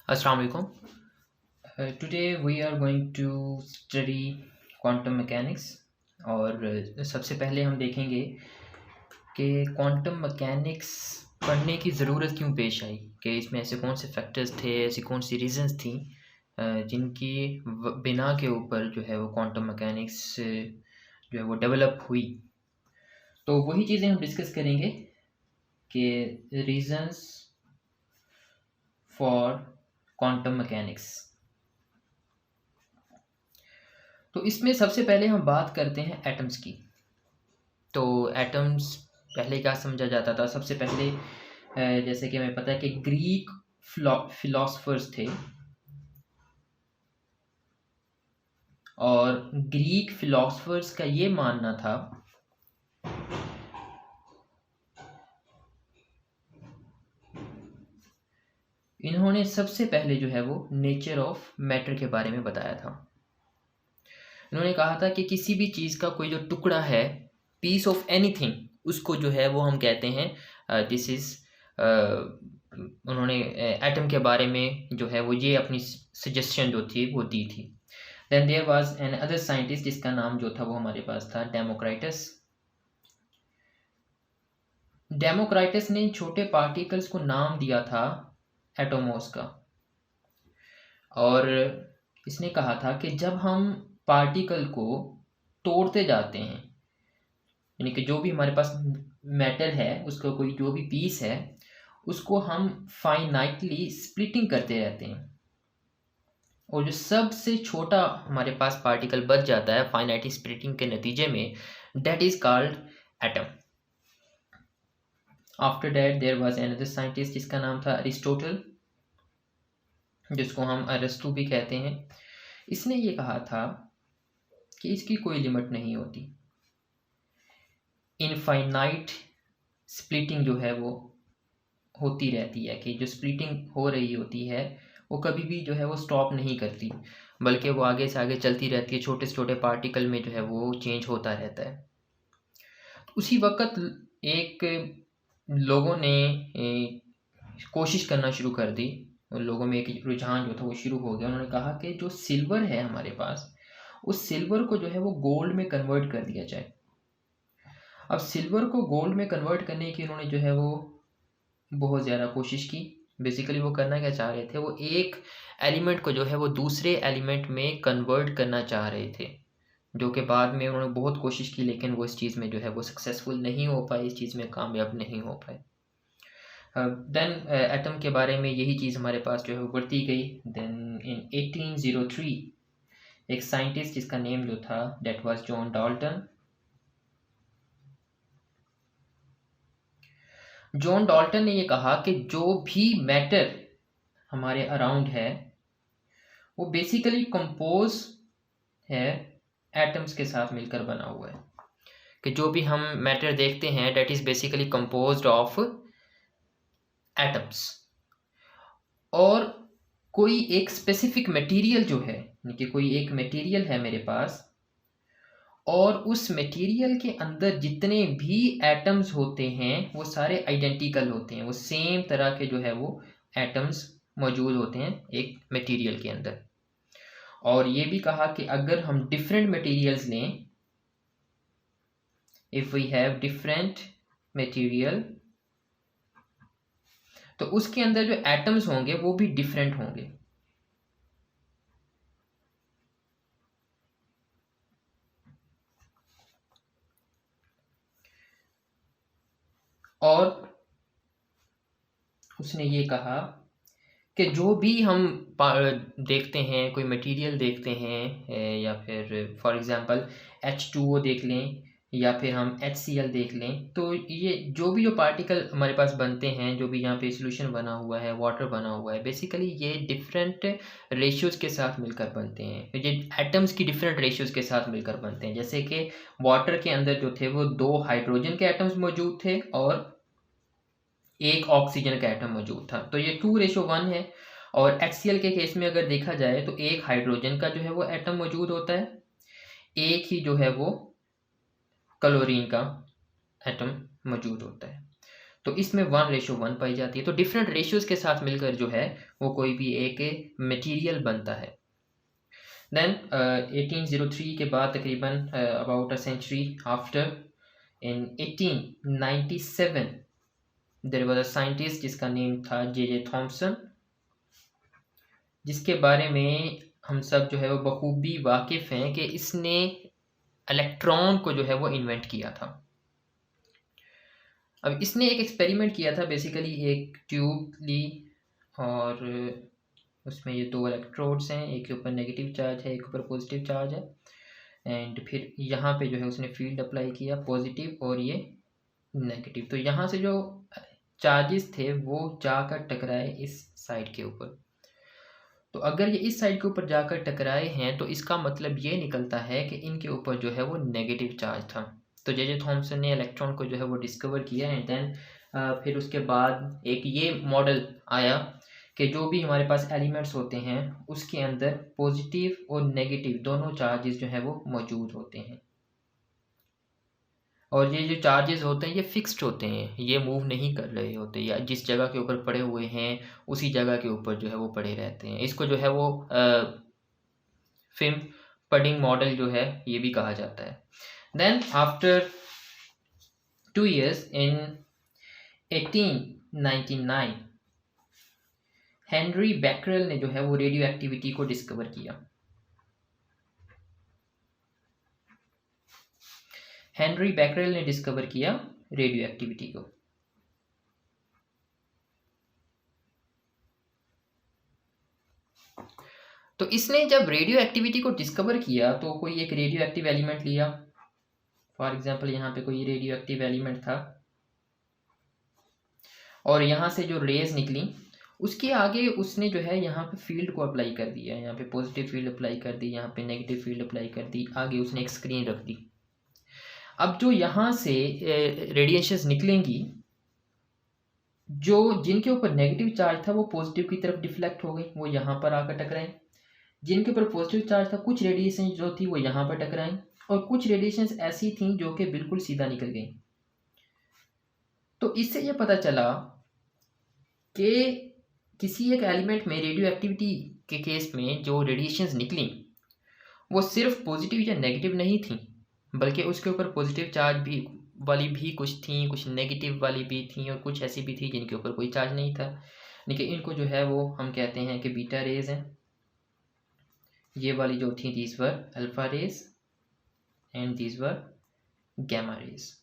Assalamu alaikum. Today we are going to study quantum mechanics और सबसे पहले हम देखेंगे कि क्वांटम मैकेनिक्स पढ़ने की ज़रूरत क्यों पेश आई, कि इसमें ऐसे कौन से फैक्टर्स थे, ऐसी कौन सी रीजंस थी जिनकी बिना के ऊपर जो है वो क्वांटम मैकेनिक्स जो है वो डेवलप हुई। तो वही चीज़ें हम डिस्कस करेंगे कि रीजंस फॉर क्वांटम मैकेनिक्स। तो इसमें सबसे पहले हम बात करते हैं एटम्स की। तो एटम्स पहले क्या समझा जाता था? सबसे पहले जैसे कि हमें पता है कि ग्रीक फिलोसफर्स थे और ग्रीक फिलोसफर्स का ये मानना था इन्होंने सबसे पहले जो है वो नेचर ऑफ मैटर के बारे में बताया था। उन्होंने कहा था कि किसी भी चीज़ का कोई जो टुकड़ा है, पीस ऑफ एनीथिंग, उसको जो है वो हम कहते हैं दिस इज़। उन्होंने एटम के बारे में जो है वो ये अपनी सजेशन जो थी वो दी थी। Then there was another scientist जिसका नाम जो था वो हमारे पास था डेमोक्राइटस। डेमोक्राइटस ने छोटे पार्टिकल्स को नाम दिया था एटोमोस का, और इसने कहा था कि जब हम पार्टिकल को तोड़ते जाते हैं, यानी कि जो भी हमारे पास मैटर है उसका कोई जो भी पीस है उसको हम फाइनाइटली स्प्लिटिंग करते रहते हैं, और जो सबसे छोटा हमारे पास पार्टिकल बच जाता है फाइनाइटली स्प्लिटिंग के नतीजे में, that is called atom. After that there was another scientist जिसका नाम था अरिस्टोटल, जिसको हम अरस्तु भी कहते हैं। इसने ये कहा था कि इसकी कोई लिमिट नहीं होती, इनफाइनाइट स्प्लिटिंग जो है वो होती रहती है, कि जो स्प्लिटिंग हो रही होती है वो कभी भी जो है वो स्टॉप नहीं करती, बल्कि वो आगे से आगे चलती रहती है, छोटे से छोटे पार्टिकल में जो है वो चेंज होता रहता है। उसी वक्त एक लोगों ने कोशिश करना शुरू कर दी, उन लोगों में एक रुझान जो था वो शुरू हो गया। उन्होंने कहा कि जो सिल्वर है हमारे पास, उस सिल्वर को जो है वो गोल्ड में कन्वर्ट कर दिया जाए। अब सिल्वर को गोल्ड में कन्वर्ट करने की उन्होंने जो है वो बहुत ज़्यादा कोशिश की। बेसिकली वो करना क्या चाह रहे थे, वो एक एलिमेंट को जो है वो दूसरे एलिमेंट में कन्वर्ट करना चाह रहे थे, जो कि बाद में उन्होंने बहुत कोशिश की लेकिन वो इस चीज़ में जो है वो सक्सेसफुल नहीं हो पाए, इस चीज़ में कामयाब नहीं हो पाए। देन एटम के बारे में यही चीज़ हमारे पास जो है वो बढ़ती गई। देन इन 1803 एक साइंटिस्ट जिसका नेम जो था that was John Dalton. John Dalton ने ये कहा कि जो भी मैटर हमारे अराउंड है वो बेसिकली कंपोज है एटम्स के साथ मिलकर बना हुआ है, कि जो भी हम मैटर देखते हैं that is basically composed of atoms. और कोई एक स्पेसिफिक मटेरियल जो है, यानी कि कोई एक मटेरियल है मेरे पास, और उस मटेरियल के अंदर जितने भी एटम्स होते हैं वो सारे आइडेंटिकल होते हैं, वो सेम तरह के जो है वो एटम्स मौजूद होते हैं एक मटेरियल के अंदर। और ये भी कहा कि अगर हम डिफरेंट मटेरियल्स लें, if we have different material, तो उसके अंदर जो एटम्स होंगे वो भी डिफरेंट होंगे। और उसने ये कहा कि जो भी हम देखते हैं, कोई मटेरियल देखते हैं, या फिर फॉर एग्जांपल H2O देख लें या फिर हम HCl देख लें, तो ये जो भी जो पार्टिकल हमारे पास बनते हैं, जो भी यहाँ पे सॉल्यूशन बना हुआ है, वाटर बना हुआ है, बेसिकली ये डिफरेंट रेशियोज़ के साथ मिलकर बनते हैं, ये एटम्स की डिफरेंट रेशियोज़ के साथ मिलकर बनते हैं। जैसे कि वाटर के अंदर जो थे वो 2 हाइड्रोजन के एटम्स मौजूद थे और एक ऑक्सीजन का एटम मौजूद था, तो ये 2:1 है। और HCl के केस में अगर देखा जाए तो एक हाइड्रोजन का जो है वो एटम मौजूद होता है, एक ही जो है वो क्लोरीन का एटम मौजूद होता है। तो इसमें 1:1 पाई जाती है। तो डिफरेंट रेशियोज के साथ मिलकर जो है वो कोई भी एक मटेरियल बनता है। देन 1803 के बाद तकरीबन about a century after, in 1897 there was a scientist जिसका नेम था जे थॉमसन, जिसके बारे में हम सब जो है वो बखूबी वाकिफ़ हैं कि इसने इलेक्ट्रॉन को जो है वो इन्वेंट किया था। अब इसने एक एक्सपेरिमेंट किया था, बेसिकली एक ट्यूब ली और उसमें ये 2 इलेक्ट्रोड्स हैं, एक के ऊपर नेगेटिव चार्ज है, एक ऊपर पॉजिटिव चार्ज है, एंड फिर यहाँ पे जो है उसने फील्ड अप्लाई किया पॉजिटिव और ये नेगेटिव। तो यहाँ से जो चार्जेस थे वो जाकर टकराए इस साइड के ऊपर। तो अगर ये इस साइड के ऊपर जाकर टकराए हैं तो इसका मतलब ये निकलता है कि इनके ऊपर जो है वो नेगेटिव चार्ज था। तो जे थॉमसन ने इलेक्ट्रॉन को जो है वो डिस्कवर किया एंड देन फिर उसके बाद एक ये मॉडल आया कि जो भी हमारे पास एलिमेंट्स होते हैं उसके अंदर पॉजिटिव और नेगेटिव दोनों चार्जेस जो है वो मौजूद होते हैं, और ये जो चार्जेस होते हैं ये फिक्स्ड होते हैं, ये मूव नहीं कर रहे होते, या जिस जगह के ऊपर पड़े हुए हैं उसी जगह के ऊपर जो है वो पड़े रहते हैं। इसको जो है वो फिल्म पडिंग मॉडल जो है ये भी कहा जाता है। Then after 2 years in 1899 Henri Becquerel ने जो है वो रेडियो एक्टिविटी को डिस्कवर किया। हेनरी बैकरेल ने डिस्कवर किया रेडियो एक्टिविटी को। तो इसने जब रेडियो एक्टिविटी को डिस्कवर किया तो कोई एक रेडियो एक्टिव एलिमेंट लिया, फॉर एग्जांपल यहाँ पे कोई रेडियो एक्टिव एलिमेंट था, और यहाँ से जो रेज निकली उसके आगे उसने जो है यहाँ पे फील्ड को अप्लाई कर दिया, यहाँ पे पॉजिटिव फील्ड अप्लाई कर दी, यहाँ पे नेगेटिव फील्ड अप्लाई कर दी, आगे उसने एक स्क्रीन रख दी। अब जो यहाँ से रेडिएशंस निकलेंगी, जो जिनके ऊपर नेगेटिव चार्ज था वो पॉजिटिव की तरफ डिफ्लेक्ट हो गई, वो यहाँ पर आकर टकराएं। जिनके ऊपर पॉजिटिव चार्ज था कुछ रेडिएशन जो थी वो यहाँ पर टकराएं, और कुछ रेडिएशंस ऐसी थी जो कि बिल्कुल सीधा निकल गई। तो इससे ये पता चला कि किसी एक एलिमेंट में रेडियो एक्टिविटी के केस में जो रेडिएशंस निकली वो सिर्फ पॉजिटिव या नेगेटिव नहीं थी, बल्कि उसके ऊपर पॉजिटिव चार्ज भी वाली भी कुछ थी, कुछ नेगेटिव वाली भी थी, और कुछ ऐसी भी थी जिनके ऊपर कोई चार्ज नहीं था। लेकिन इनको जो है वो हम कहते हैं कि बीटा रेज हैं। ये वाली जो थी these were alpha rays and these were gamma rays.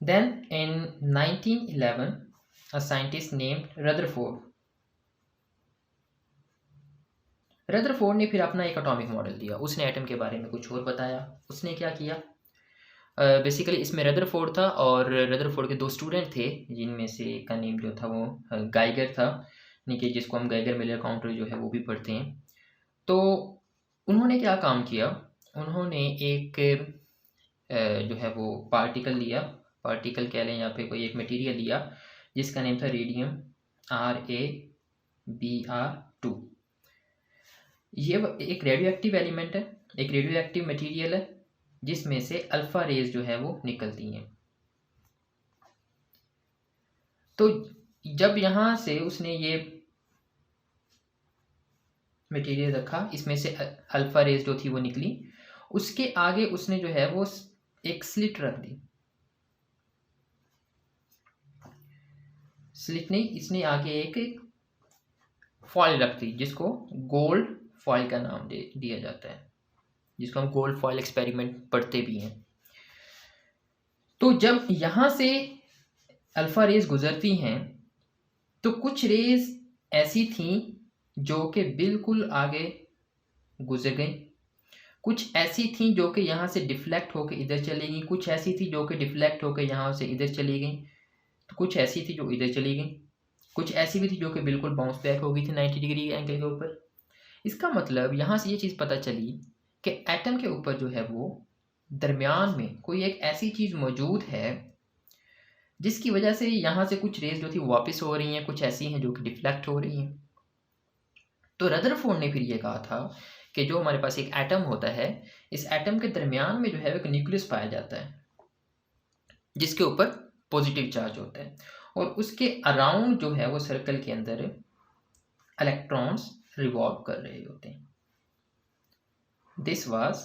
Then in 1911 a scientist named Rutherford ने फिर अपना एक एटॉमिक मॉडल दिया, उसने एटम के बारे में कुछ और बताया। उसने क्या किया, बेसिकली इसमें रदरफोर्ड था और रदरफोर्ड के 2 स्टूडेंट थे, जिनमें से एक का नेम जो था वो गाइगर था, यानी कि जिसको हम गाइगर मिलर काउंटर जो है वो भी पढ़ते हैं। तो उन्होंने क्या काम किया, उन्होंने एक जो है वो पार्टिकल लिया, पार्टिकल कह लें या फिर कोई एक मटेरियल लिया जिसका नेम था रेडियम RaBr2। ये एक रेडियो एक्टिव एलिमेंट है, एक रेडियो एक्टिव मटेरियल है जिसमें से अल्फा रेज जो है वो निकलती हैं। तो जब यहाँ से उसने ये मटेरियल रखा, इसमें से अल्फा रेज जो थी वो निकली, उसके आगे उसने जो है वो एक स्लिट रख दी। स्लिट नहीं, इसने आगे एक फॉइल रख दी जिसको गोल्ड फॉइल का नाम दिया जाता है, जिसको हम गोल्ड फॉइल एक्सपेरिमेंट पढ़ते भी हैं। तो जब यहाँ से अल्फा रेज गुजरती हैं तो कुछ रेज ऐसी थी जो कि बिल्कुल आगे गुजर गई, कुछ ऐसी थी जो कि यहाँ से डिफ्लेक्ट होकर इधर चली गई, कुछ ऐसी थी जो कि डिफ्लेक्ट होकर यहाँ से इधर चली गई, तो कुछ ऐसी थी जो इधर चली गई, कुछ ऐसी भी थी जो कि बिल्कुल बाउंस बैक हो गई थी 90 डिग्री एंगल के ऊपर। इसका मतलब यहाँ से ये चीज़ पता चली कि एटम के ऊपर जो है वो दरमियान में कोई एक ऐसी चीज़ मौजूद है जिसकी वजह से यहाँ से कुछ रेज जो थी वापस हो रही हैं, कुछ ऐसी हैं जो कि डिफ्लेक्ट हो रही हैं। तो रदरफोर्ड ने फिर ये कहा था कि जो हमारे पास एक एटम होता है, इस एटम के दरमियान में जो है एक न्यूक्लियस पाया जाता है जिसके ऊपर पॉजिटिव चार्ज होता है, और उसके अराउंड जो है वो सर्कल के अंदर इलेक्ट्रॉन्स रिवॉल्व कर रहे होते हैं। This was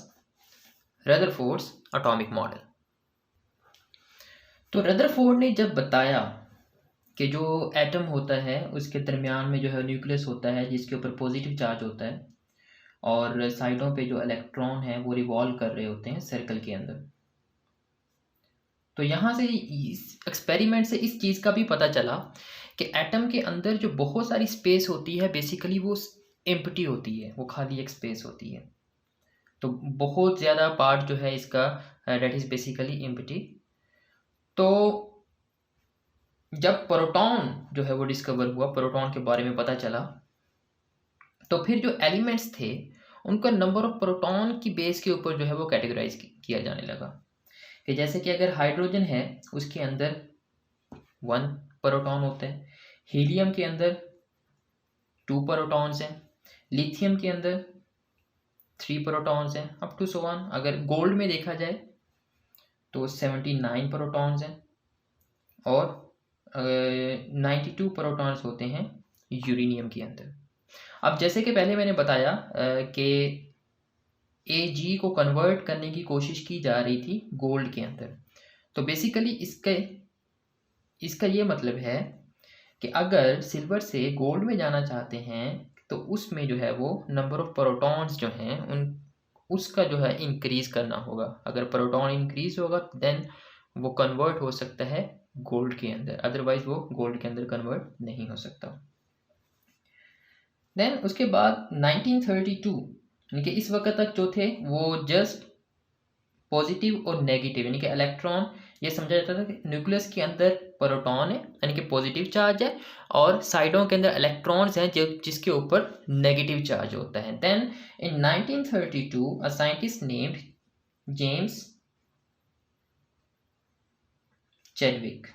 Rutherford's atomic model. तो रदरफोर्ड ने जब बताया कि जो एटम होता है उसके दरमियान में जो है न्यूक्लियस होता है जिसके ऊपर पॉजिटिव चार्ज होता है, और साइडों पे जो इलेक्ट्रॉन है वो रिवॉल्व कर रहे होते हैं सर्कल के अंदर। तो यहाँ से इस एक्सपेरिमेंट से इस चीज़ का भी पता चला कि एटम के अंदर जो बहुत सारी स्पेस होती है बेसिकली वो एम्प्टी होती है, वो खाली एक स्पेस होती है। तो बहुत ज़्यादा पार्ट जो है इसका डेट इज़ बेसिकली एम्प्टी। तो जब प्रोटॉन जो है वो डिस्कवर हुआ, प्रोटॉन के बारे में पता चला, तो फिर जो एलिमेंट्स थे उनका नंबर ऑफ प्रोटॉन की बेस के ऊपर जो है वो कैटेगराइज किया जाने लगा। कि जैसे कि अगर हाइड्रोजन है उसके अंदर 1 प्रोटॉन होते हैं, हीलियम के अंदर 2 प्रोटॉन्स हैं, लिथियम के अंदर 3 प्रोटॉन्स हैं, अप टू सो ऑन। अगर गोल्ड में देखा जाए तो 79 प्रोटॉन्स हैं, और 92 प्रोटॉन्स होते हैं यूरेनियम के अंदर। अब जैसे कि पहले मैंने बताया कि Ag को कन्वर्ट करने की कोशिश की जा रही थी गोल्ड के अंदर। तो बेसिकली इसका ये मतलब है कि अगर सिल्वर से गोल्ड में जाना चाहते हैं तो उसमें जो है वो नंबर ऑफ प्रोटॉन्स जो हैं उसका जो है इंक्रीज करना होगा। अगर प्रोटॉन इंक्रीज होगा देन वो कन्वर्ट हो सकता है गोल्ड के अंदर, अदरवाइज वो गोल्ड के अंदर कन्वर्ट नहीं हो सकता। देन उसके बाद 1932 यानी कि इस वक्त तक जो थे वो जस्ट पॉजिटिव और नेगेटिव यानी कि इलेक्ट्रॉन, ये समझा जाता था कि न्यूक्लियस के अंदर प्रोटॉन है यानी कि पॉजिटिव चार्ज है, और साइडों के अंदर इलेक्ट्रॉन्स हैं जिसके ऊपर नेगेटिव चार्ज होता है। Then in 1932 a scientist named James Chadwick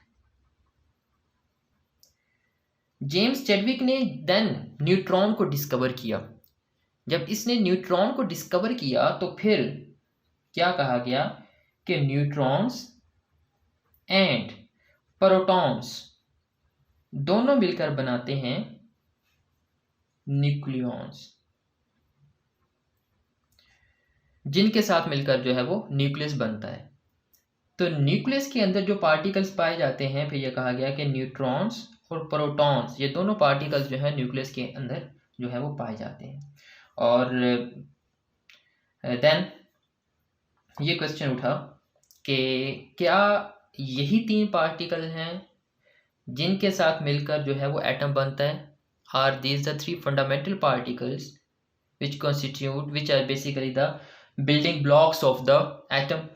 ने देन न्यूट्रॉन को डिस्कवर किया। जब इसने न्यूट्रॉन को डिस्कवर किया तो फिर क्या कहा गया कि न्यूट्रॉन्स एंड प्रोटॉन्स दोनों मिलकर बनाते हैं न्यूक्लियॉन्स, जिनके साथ मिलकर जो है वो न्यूक्लियस बनता है। तो न्यूक्लियस के अंदर जो पार्टिकल्स पाए जाते हैं, फिर यह कहा गया कि न्यूट्रॉन्स और प्रोटॉन्स ये दोनों पार्टिकल्स जो है न्यूक्लियस के अंदर जो है वो पाए जाते हैं। और देन ये क्वेश्चन उठा कि क्या यही 3 पार्टिकल हैं जिनके साथ मिलकर जो है वो एटम बनता है? Are these the 3 fundamental particles which are basically the building blocks of the atom,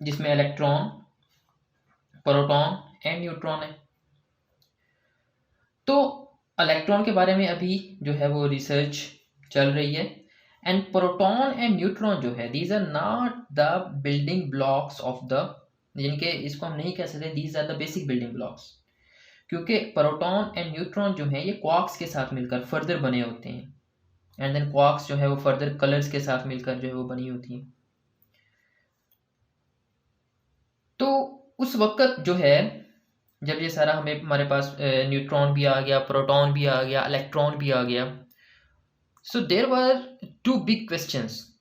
जिसमें इलेक्ट्रॉन, प्रोटॉन एंड न्यूट्रॉन है। तो इलेक्ट्रॉन के बारे में अभी जो है वो रिसर्च चल रही है, एंड प्रोटॉन एंड न्यूट्रॉन जो है these are not the building blocks of the, जिनके इसको हम नहीं कह सकते these are the basic building blocks, क्योंकि प्रोटॉन एंड न्यूट्रॉन जो है ये क्वार्क्स के साथ मिलकर फर्दर बने होते हैं, एंड देन क्वार्क्स जो है वो फर्दर कलर्स के साथ मिलकर जो है वो बनी होती हैं। तो उस वक्त जो है जब ये सारा हमारे पास न्यूट्रॉन भी आ गया, प्रोटॉन भी आ गया, इलेक्ट्रॉन भी आ गया, so there were 2 big questions.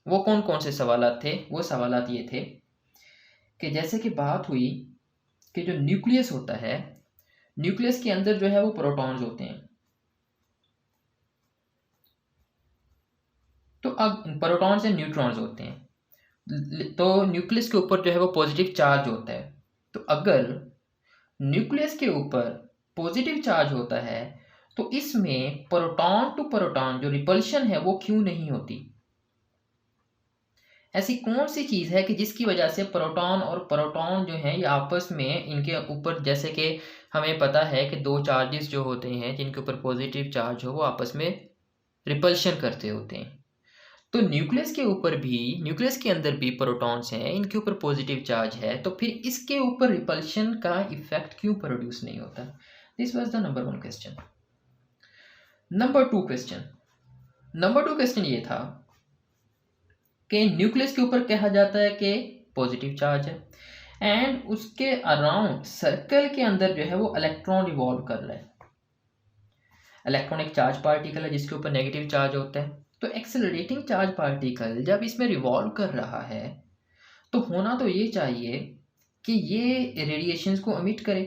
वो कौन कौन से सवालात थे? वो सवालात ये थे कि जैसे कि बात हुई कि जो न्यूक्लियस होता है, न्यूक्लियस के अंदर जो है वो प्रोटॉन्स होते हैं। तो अब प्रोटॉन्स एंड न्यूट्रॉन्स होते हैं, तो न्यूक्लियस के ऊपर जो है वो पॉजिटिव चार्ज होता है। तो अगर न्यूक्लियस के ऊपर पॉजिटिव चार्ज होता है तो इसमें प्रोटॉन टू प्रोटॉन जो रिपल्शन है वो क्यों नहीं होती? ऐसी कौन सी चीज़ है कि जिसकी वजह से प्रोटॉन और प्रोटॉन जो हैं ये आपस में इनके ऊपर, जैसे कि हमें पता है कि 2 चार्जेस जो होते हैं जिनके ऊपर पॉजिटिव चार्ज हो वो आपस में रिपल्शन करते होते हैं। तो न्यूक्लियस के ऊपर भी, न्यूक्लियस के अंदर भी प्रोटॉन्स हैं, इनके ऊपर पॉजिटिव चार्ज है, तो फिर इसके ऊपर रिपल्शन का इफेक्ट क्यों प्रोड्यूस नहीं होता? This was the number 1 question. Number two question ये था कि न्यूक्लियस के ऊपर कहा जाता है कि पॉजिटिव चार्ज है एंड उसके अराउंड सर्कल के अंदर जो है वो इलेक्ट्रॉन रिवॉल्व कर रहा है। इलेक्ट्रॉन एक चार्ज पार्टिकल है जिसके ऊपर नेगेटिव चार्ज होता है। तो एक्सेलरेटिंग चार्ज पार्टिकल जब इसमें रिवॉल्व कर रहा है तो होना तो ये चाहिए कि ये रेडिएशंस को एमिट करे,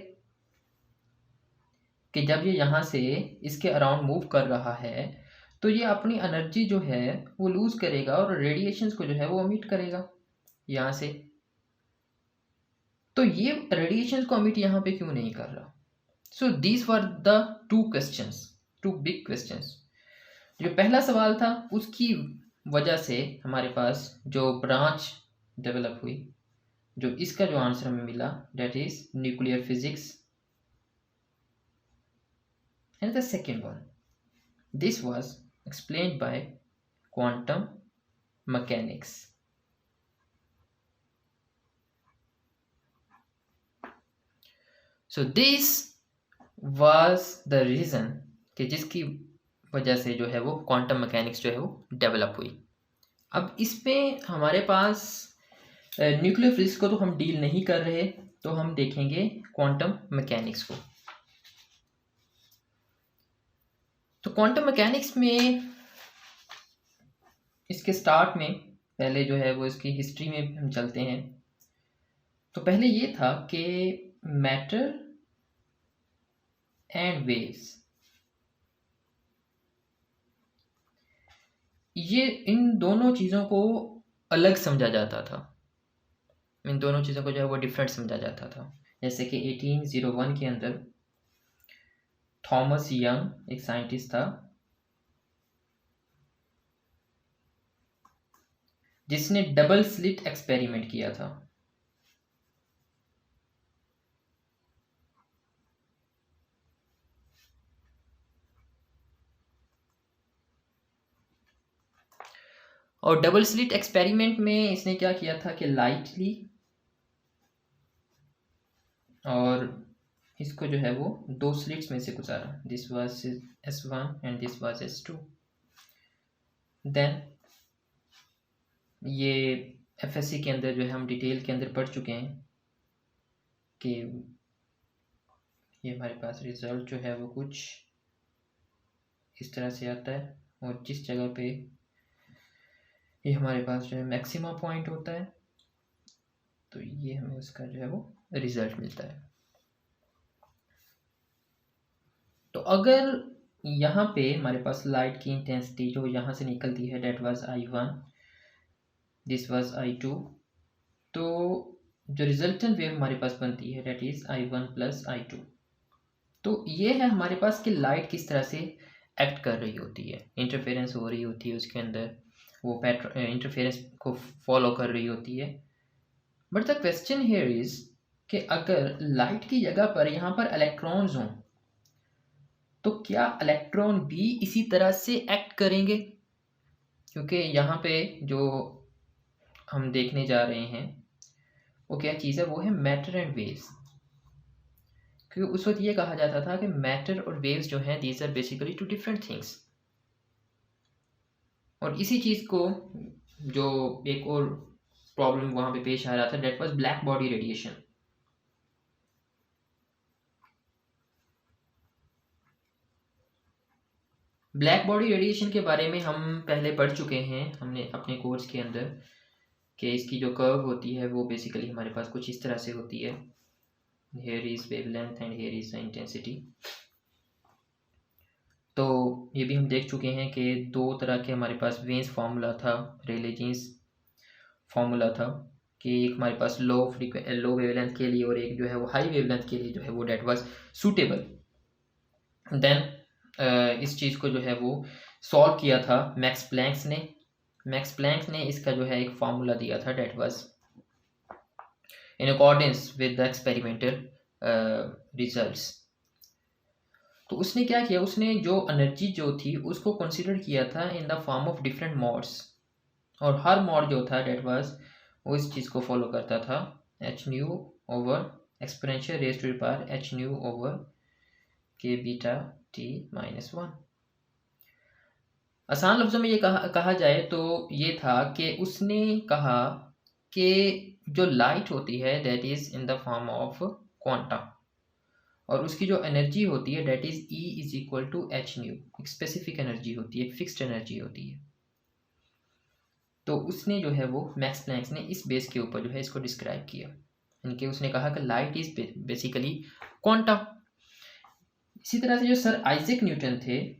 कि जब ये यहाँ से इसके अराउंड मूव कर रहा है तो ये अपनी एनर्जी जो है वो लूज करेगा और रेडिएशंस को जो है वो एमिट करेगा यहाँ से। तो ये रेडिएशंस को एमिट यहाँ पे क्यों नहीं कर रहा? So these were the two big questions. जो पहला सवाल था उसकी वजह से हमारे पास जो ब्रांच डेवलप हुई, जो इसका जो आंसर हमें मिला that is nuclear physics. And the second one, this was explained by quantum mechanics. So this was the reason कि जिसकी वजह से जो है वो क्वांटम मैकेनिक्स जो है वो डेवलप हुई। अब इसमें हमारे पास न्यूक्लियर फिजिक्स को तो हम डील नहीं कर रहे, तो हम देखेंगे क्वांटम मैकेनिक्स को। तो क्वांटम मैकेनिक्स में इसके स्टार्ट में पहले जो है वो इसकी हिस्ट्री में हम चलते हैं। तो पहले ये था कि मैटर एंड वेव्स, ये इन दोनों चीज़ों को अलग समझा जाता था, इन दोनों चीज़ों को जो है वो डिफरेंट समझा जाता था। जैसे कि 1801 के अंदर थॉमस यंग एक साइंटिस्ट था जिसने डबल स्लिट एक्सपेरिमेंट किया था। और डबल स्लिट एक्सपेरिमेंट में इसने क्या किया था कि लाइट ली और इसको जो है वो दो स्लिट्स में से गुजारा। This was S1 and this was S2। Then ये FSC के अंदर जो है हम डिटेल के अंदर पढ़ चुके हैं कि ये हमारे पास रिजल्ट जो है वो कुछ इस तरह से आता है और जिस जगह पे ये हमारे पास जो है मैक्सिमा पॉइंट होता है तो ये हमें उसका जो है वो रिजल्ट मिलता है। तो अगर यहाँ पे हमारे पास लाइट की इंटेंसिटी जो यहाँ से निकलती है date was I1, this was I2, तो जो रिजल्टेंट वेव हमारे पास बनती है that is I1 plus I2। तो ये है हमारे पास कि लाइट किस तरह से एक्ट कर रही होती है, इंटरफेरेंस हो रही होती है उसके अंदर, वो इंटरफेरेंस को फॉलो कर रही होती है। But the question here is कि अगर लाइट की जगह पर यहाँ पर इलेक्ट्रॉन्स हों तो क्या इलेक्ट्रॉन भी इसी तरह से एक्ट करेंगे? क्योंकि यहाँ पे जो हम देखने जा रहे हैं वो क्या चीज़ है, वो है मैटर एंड वेव्स। क्योंकि उस वक्त ये कहा जाता था कि मैटर और वेव्स जो हैं these are basically two different things. और इसी चीज़ को जो एक और प्रॉब्लम वहाँ पे पेश आ रहा था that was black body radiation. Black body radiation के बारे में हम पहले पढ़ चुके हैं हमने अपने कोर्स के अंदर कि इसकी जो कर्व होती है वो बेसिकली हमारे पास कुछ इस तरह से होती है। Here is wavelength and here is the intensity. तो ये भी हम देख चुके हैं कि दो तरह के हमारे पास वेन्स फार्मूला था, रेले जीन्स फार्मूला था कि एक हमारे पास लो वेवलेंथ के लिए और एक जो है वो हाई वेवलेंथ के लिए जो है वो डेट वाज सूटेबल। देन इस चीज़ को जो है वो सॉल्व किया था मैक्स प्लैंक्स ने इसका जो है एक फार्मूला दिया था that was in accordance with the experimental results. तो उसने क्या किया, उसने जो एनर्जी जो थी उसको कंसीडर किया था इन the form of different mods, और हर मॉड जो था डेट वाज वो इस चीज़ को फॉलो करता था h nu over exponential raise to the power h nu over k beta t -1। आसान लफ्ज़ों में ये कहा जाए तो ये था कि उसने कहा कि जो लाइट होती है that is in the form of quanta, और उसकी जो एनर्जी होती है that is E is equal to H nu. एक स्पेसिफिक एनर्जी होती है, एक फिक्स्ड एनर्जी होती है। तो उसने जो है वो मैक्स प्लैंक ने इस बेस के ऊपर जो है इसको डिस्क्राइब किया, यानी कि उसने कहा कि लाइट इज बेसिकली क्वांटा। इसी तरह से जो सर आइजैक न्यूटन थे,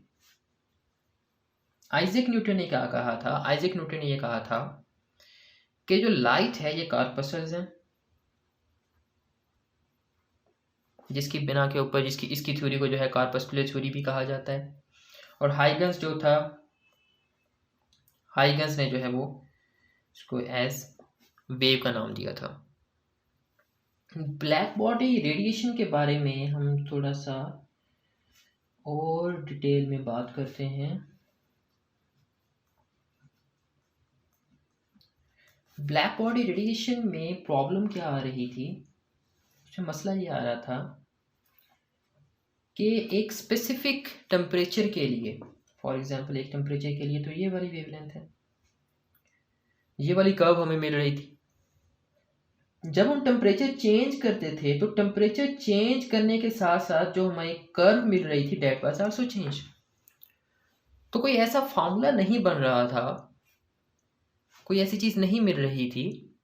आइजैक न्यूटन ने क्या कहा था? आइजैक न्यूटन ने ये कहा था कि जो लाइट है ये कॉर्पस्कल्स हैं, जिसकी बिना के ऊपर जिसकी इसकी थ्योरी को जो है कॉर्पस्कुलर थ्योरी भी कहा जाता है। और हाइगन्स जो था, हाइगन्स ने जो है वो इसको एज वेव का नाम दिया था। ब्लैक बॉडी रेडिएशन के बारे में हम थोड़ा सा और डिटेल में बात करते हैं। ब्लैक बॉडी रेडिएशन में प्रॉब्लम क्या आ रही थी? जो मसला ये आ रहा था कि एक स्पेसिफिक टेम्परेचर के लिए, फॉर एग्जांपल एक टेम्परेचर के लिए तो ये वाली वेवलेंथ है, ये वाली कर्व हमें मिल रही थी। जब हम टेम्परेचर चेंज करते थे तो टेम्परेचर चेंज करने के साथ साथ जो हमें कर्व मिल रही थी दैट वाज आल्सो चेंज। तो कोई ऐसा फार्मूला नहीं बन रहा था, कोई ऐसी चीज़ नहीं मिल रही थी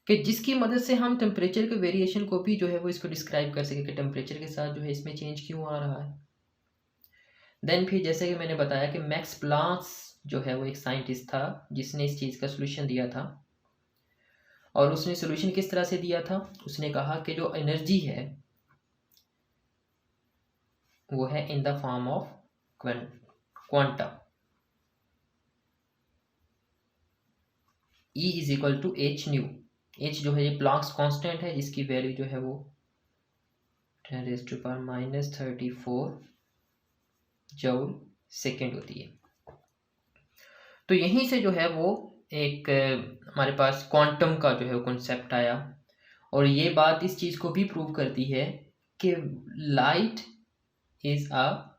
कि जिसकी मदद से हम टेम्परेचर के वेरिएशन को भी जो है वो इसको डिस्क्राइब कर सके कि टेम्परेचर के साथ जो है इसमें चेंज क्यों आ रहा है। देन फिर जैसे कि मैंने बताया कि मैक्स प्लैंक जो है वो एक साइंटिस्ट था जिसने इस चीज़ का सोल्यूशन दिया था। और उसने सोल्यूशन किस तरह से दिया था? उसने कहा कि जो एनर्जी है वो है in the form of quanta, E is equal to H nu. H जो है ये प्लैंक्स कांस्टेंट है जिसकी वैल्यू जो है वो 10⁻⁻34 जूल सेकेंड होती है। तो यहीं से जो है वो एक हमारे पास क्वांटम का जो है कॉन्सेप्ट आया। और ये बात इस चीज़ को भी प्रूव करती है कि light is a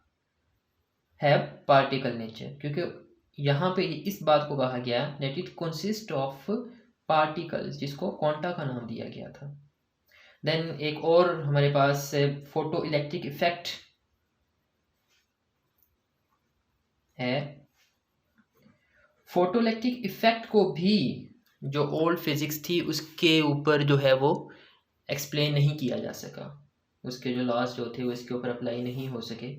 have particle nature, क्योंकि यहाँ पे इस बात को कहा गया that it consist of particles, जिसको क्वांटा का नाम दिया गया था। देन एक और हमारे पास फोटो इलेक्ट्रिक इफेक्ट है। फोटो इलेक्ट्रिक इफेक्ट को भी जो ओल्ड फिजिक्स थी उसके ऊपर जो है वो एक्सप्लेन नहीं किया जा सका, उसके जो लॉज जो थे वो इसके ऊपर अप्लाई नहीं हो सके।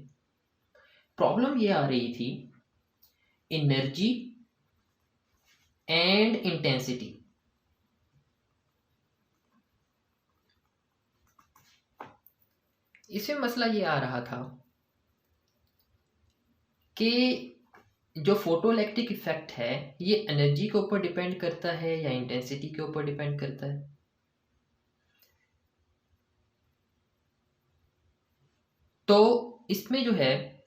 प्रॉब्लम ये आ रही थी एनर्जी एंड इंटेंसिटी। इसमें मसला ये आ रहा था कि जो फोटो इलेक्ट्रिक इफेक्ट है ये एनर्जी के ऊपर डिपेंड करता है या इंटेंसिटी के ऊपर डिपेंड करता है। तो इसमें जो है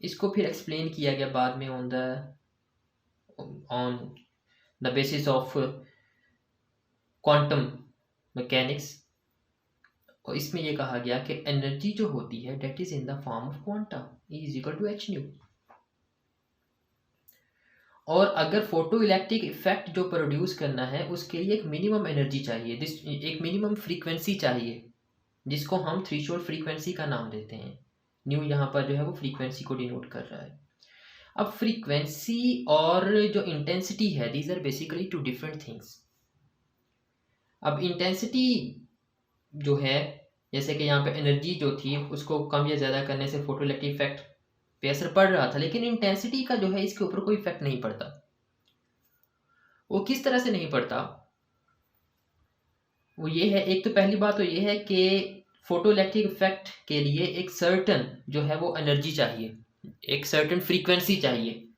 इसको फिर एक्सप्लेन किया गया बाद में on the basis of quantum mechanics. और इसमें यह कहा गया कि एनर्जी जो होती है that is in the form of quanta, E is equal to H nu. और अगर फोटो इलेक्ट्रिक इफेक्ट जो प्रोड्यूस करना है उसके लिए एक मिनिमम एनर्जी चाहिए, एक मिनिमम फ्रीक्वेंसी चाहिए जिसको हम थ्रेशोल्ड फ्रीक्वेंसी का नाम देते हैं। न्यू यहाँ पर जो है वो फ्रीक्वेंसी को डिनोट कर रहा है। अब फ्रीक्वेंसी और जो इंटेंसिटी है these are basically two different things. अब इंटेंसिटी जो है जैसे कि यहाँ पे एनर्जी जो थी उसको कम या ज़्यादा करने से फोटो इलेक्ट्रिक इफेक्ट पे असर पड़ रहा था, लेकिन इंटेंसिटी का जो है इसके ऊपर कोई इफेक्ट नहीं पड़ता। वो किस तरह से नहीं पड़ता? वो ये है, एक तो पहली बात तो ये है कि फोटो इलेक्ट्रिक इफेक्ट के लिए एक सर्टन जो है वो एनर्जी चाहिए, एक सर्टन फ्रीक्वेंसी चाहिए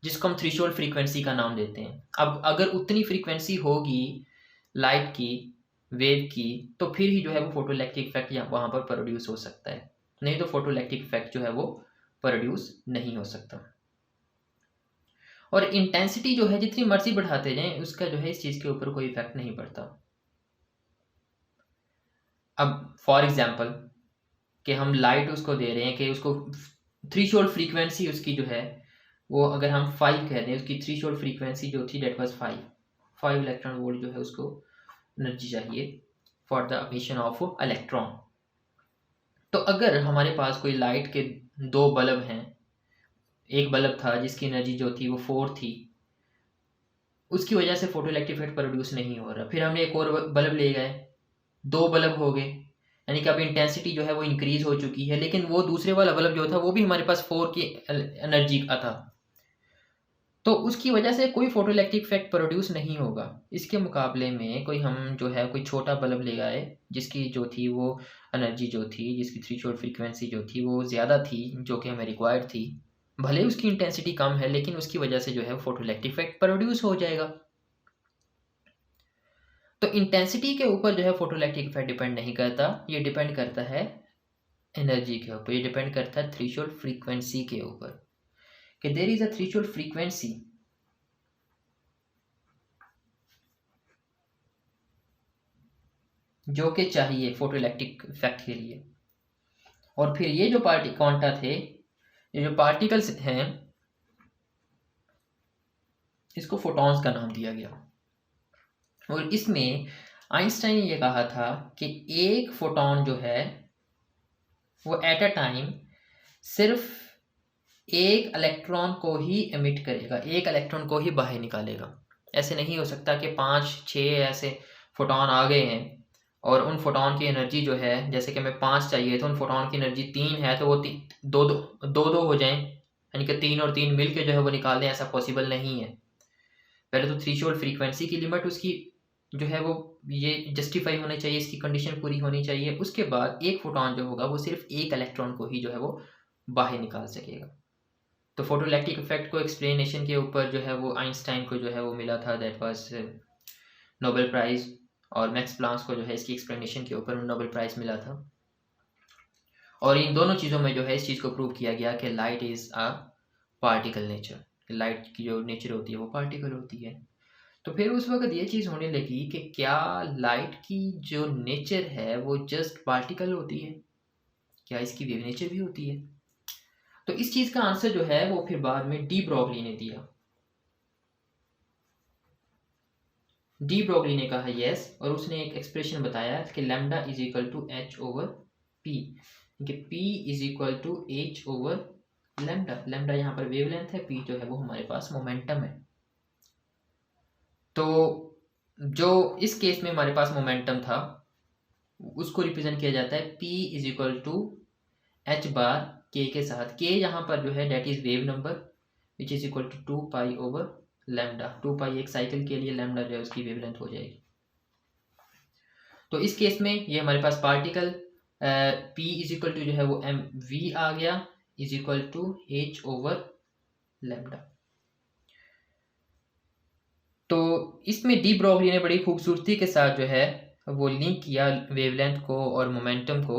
जिसको हम थ्रेशोल्ड फ्रीक्वेंसी का नाम देते हैं। अब अगर उतनी फ्रीक्वेंसी होगी लाइट की, वेव की, तो फिर ही जो है वो फोटो इलेक्ट्रिक इफेक्ट वहाँ पर प्रोड्यूस हो सकता है, नहीं तो फोटो इलेक्ट्रिक इफेक्ट जो है वो प्रोड्यूस नहीं हो सकता। और इंटेंसिटी जो है जितनी मर्जी बढ़ाते जाएं उसका जो है इस चीज़ के ऊपर कोई इफेक्ट नहीं पड़ता। अब फॉर एग्जांपल कि हम लाइट उसको दे रहे हैं कि उसको थ्रीशोल्ड फ्रीक्वेंसी उसकी जो है वो अगर हम 5 कह दें, उसकी थ्रीशोल्ड फ्रीक्वेंसी जो थी डेट वाज 5 इलेक्ट्रॉन वोल्ट जो है उसको एनर्जी चाहिए for the emission of electron. तो अगर हमारे पास कोई लाइट के 2 बल्ब हैं, एक बल्ब था जिसकी एनर्जी जो थी वो 4 थी, उसकी वजह से फोटो इलेक्ट्रिक इफेक्ट प्रोड्यूस नहीं हो रहा, फिर हमने एक और बल्ब ले गए, 2 बल्ब हो गए, यानी कि अब इंटेंसिटी जो है वो इंक्रीज हो चुकी है, लेकिन वो दूसरे वाला बल्ब जो था वो भी हमारे पास 4 की एनर्जी का था, तो उसकी वजह से कोई फोटो इलेक्ट्रिक इफेक्ट प्रोड्यूस नहीं होगा। इसके मुकाबले में कोई हम जो है कोई छोटा बल्ब ले आए जिसकी जो थी वो एनर्जी जो थी, जिसकी थ्रेशोल्ड फ्रीक्वेंसी जो थी वो ज़्यादा थी, जो कि हमें रिक्वायर्ड थी, भले उसकी इंटेंसिटी कम है लेकिन उसकी वजह से जो है फोटो इलेक्ट्रिक इफेक्ट प्रोड्यूस हो जाएगा। तो इंटेंसिटी के ऊपर जो है फोटो इलेक्ट्रिक इफेक्ट डिपेंड नहीं करता, ये डिपेंड करता है एनर्जी के ऊपर, ये डिपेंड करता है थ्रेशोल्ड फ्रीक्वेंसी के ऊपर, कि there is a threshold frequency जो कि चाहिए फोटो इलेक्ट्रिक इफेक्ट के लिए। और फिर ये जो क्वांटा थे, ये जो पार्टिकल्स हैं, इसको फोटॉन्स का नाम दिया गया। और इसमें आइंस्टाइन ने ये कहा था कि एक फोटॉन जो है वो एट अ टाइम सिर्फ एक इलेक्ट्रॉन को ही एमिट करेगा, एक इलेक्ट्रॉन को ही बाहर निकालेगा। ऐसे नहीं हो सकता कि 5-6 ऐसे फोटॉन आ गए हैं और उन फोटॉन की एनर्जी जो है, जैसे कि हमें 5 चाहिए तो उन फोटॉन की एनर्जी 3 है तो वो दो हो जाएं, यानी कि 3 और 3 मिल के जो है वो निकाल दें, ऐसा पॉसिबल नहीं है। पहले तो थ्रेशोल्ड फ्रीक्वेंसी की लिमिट उसकी जो है वो ये जस्टिफाई होनी चाहिए, इसकी कंडीशन पूरी होनी चाहिए, उसके बाद एक फोटॉन जो होगा वो सिर्फ एक इलेक्ट्रॉन को ही जो है वो बाहर निकाल सकेगा। तो फोटो इलेक्ट्रिक इफेक्ट को एक्सप्लेनेशन के ऊपर जो है वो आइंस्टाइन को जो है वो मिला था, दैट वाज नोबेल प्राइज़, और मैक्स प्लांक को जो है इसकी एक्सप्लेनेशन के ऊपर नोबेल प्राइज़ मिला था। और इन दोनों चीज़ों में जो है इस चीज़ को प्रूव किया गया कि light is a particle nature, light की जो नेचर होती है वो पार्टिकल होती है। तो फिर उस वक्त ये चीज़ होने लगी कि क्या लाइट की जो नेचर है वो जस्ट पार्टिकल होती है, क्या इसकी वेव नेचर भी होती है? तो इस चीज़ का आंसर जो है वो फिर बाद में डी ब्रॉगली ने दिया। डी ब्रॉगली ने कहा यस, और उसने एक एक्सप्रेशन बताया कि lambda is equal to h over p, कि p is equal to h over lambda. Lambda यहाँ पर वेवलेंथ है, पी जो है वो हमारे पास मोमेंटम है। तो जो इस केस में हमारे पास मोमेंटम था उसको रिप्रेजेंट किया जाता है P is equal to h bar के साथ। के यहाँ पर जो है that is wave number which is equal to 2 pi over lambda. 2 pi एक साइकिल के लिए, लैम्डा जो है उसकी वेवलेंथ हो जाएगी। तो इस केस में ये हमारे पास particle P is equal to जो है वो एम वी आ गया, is equal to h over lambda. तो इसमें डी ब्रॉगली ने बड़ी खूबसूरती के साथ जो है वो लिंक किया वेवलेंथ को और मोमेंटम को।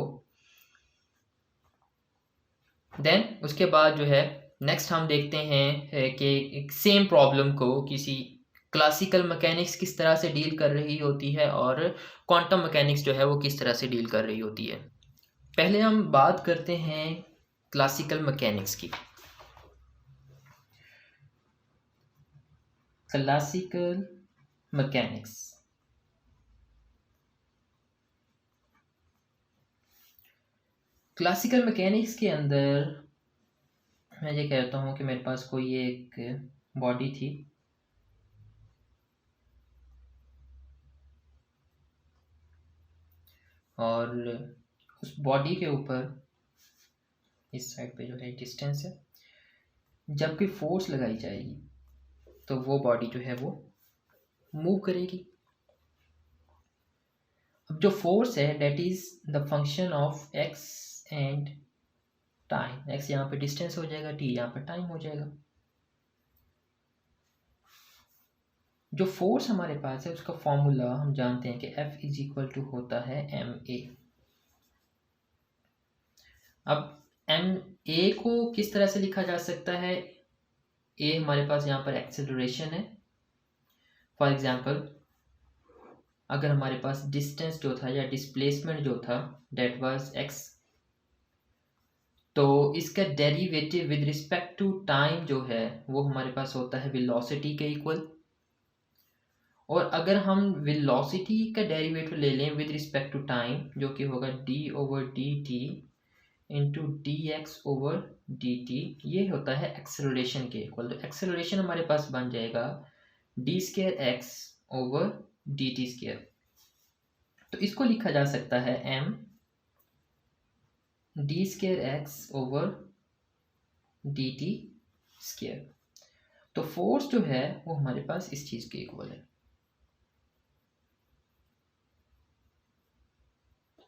देन उसके बाद जो है नेक्स्ट हम देखते हैं कि सेम प्रॉब्लम को किसी क्लासिकल मैकेनिक्स किस तरह से डील कर रही होती है और क्वांटम मैकेनिक्स जो है वो किस तरह से डील कर रही होती है। पहले हम बात करते हैं क्लासिकल मैकेनिक्स की। क्लासिकल मैकेनिक्स, क्लासिकल मैकेनिक्स के अंदर मैं ये कहता हूँ कि मेरे पास कोई एक बॉडी थी और उस बॉडी के ऊपर इस साइड पे जो है डिस्टेंस है, जब कोई फोर्स लगाई जाएगी तो वो बॉडी जो है वो मूव करेगी। अब जो फोर्स है that is the function of X and time. X यहाँ पे डिस्टेंस हो जाएगा, टी यहाँ पे टाइम हो जाएगा। जो फोर्स हमारे पास है उसका फॉर्मूला हम जानते हैं कि F इज इक्वल टू होता है ma। अब ma को किस तरह से लिखा जा सकता है? a हमारे पास यहाँ पर एक्सेलरेशन है। फॉर एग्जांपल अगर हमारे पास डिस्टेंस जो था या डिस्प्लेसमेंट जो था डेट वाज x, तो इसका derivative with respect to time जो है वो हमारे पास होता है वेलोसिटी के इक्वल। और अगर हम वेलोसिटी का डेरिवेटिव ले लें विद रिस्पेक्ट टू टाइम, जो कि होगा d/dt इंटू dx/dt, ये होता है एक्सेलरेशन के इक्वल। तो एक्सेलरेशन हमारे पास बन जाएगा d²x/dt²। तो इसको लिखा जा सकता है m d²x/dt²। तो फोर्स जो है वो हमारे पास इस चीज के इक्वल है।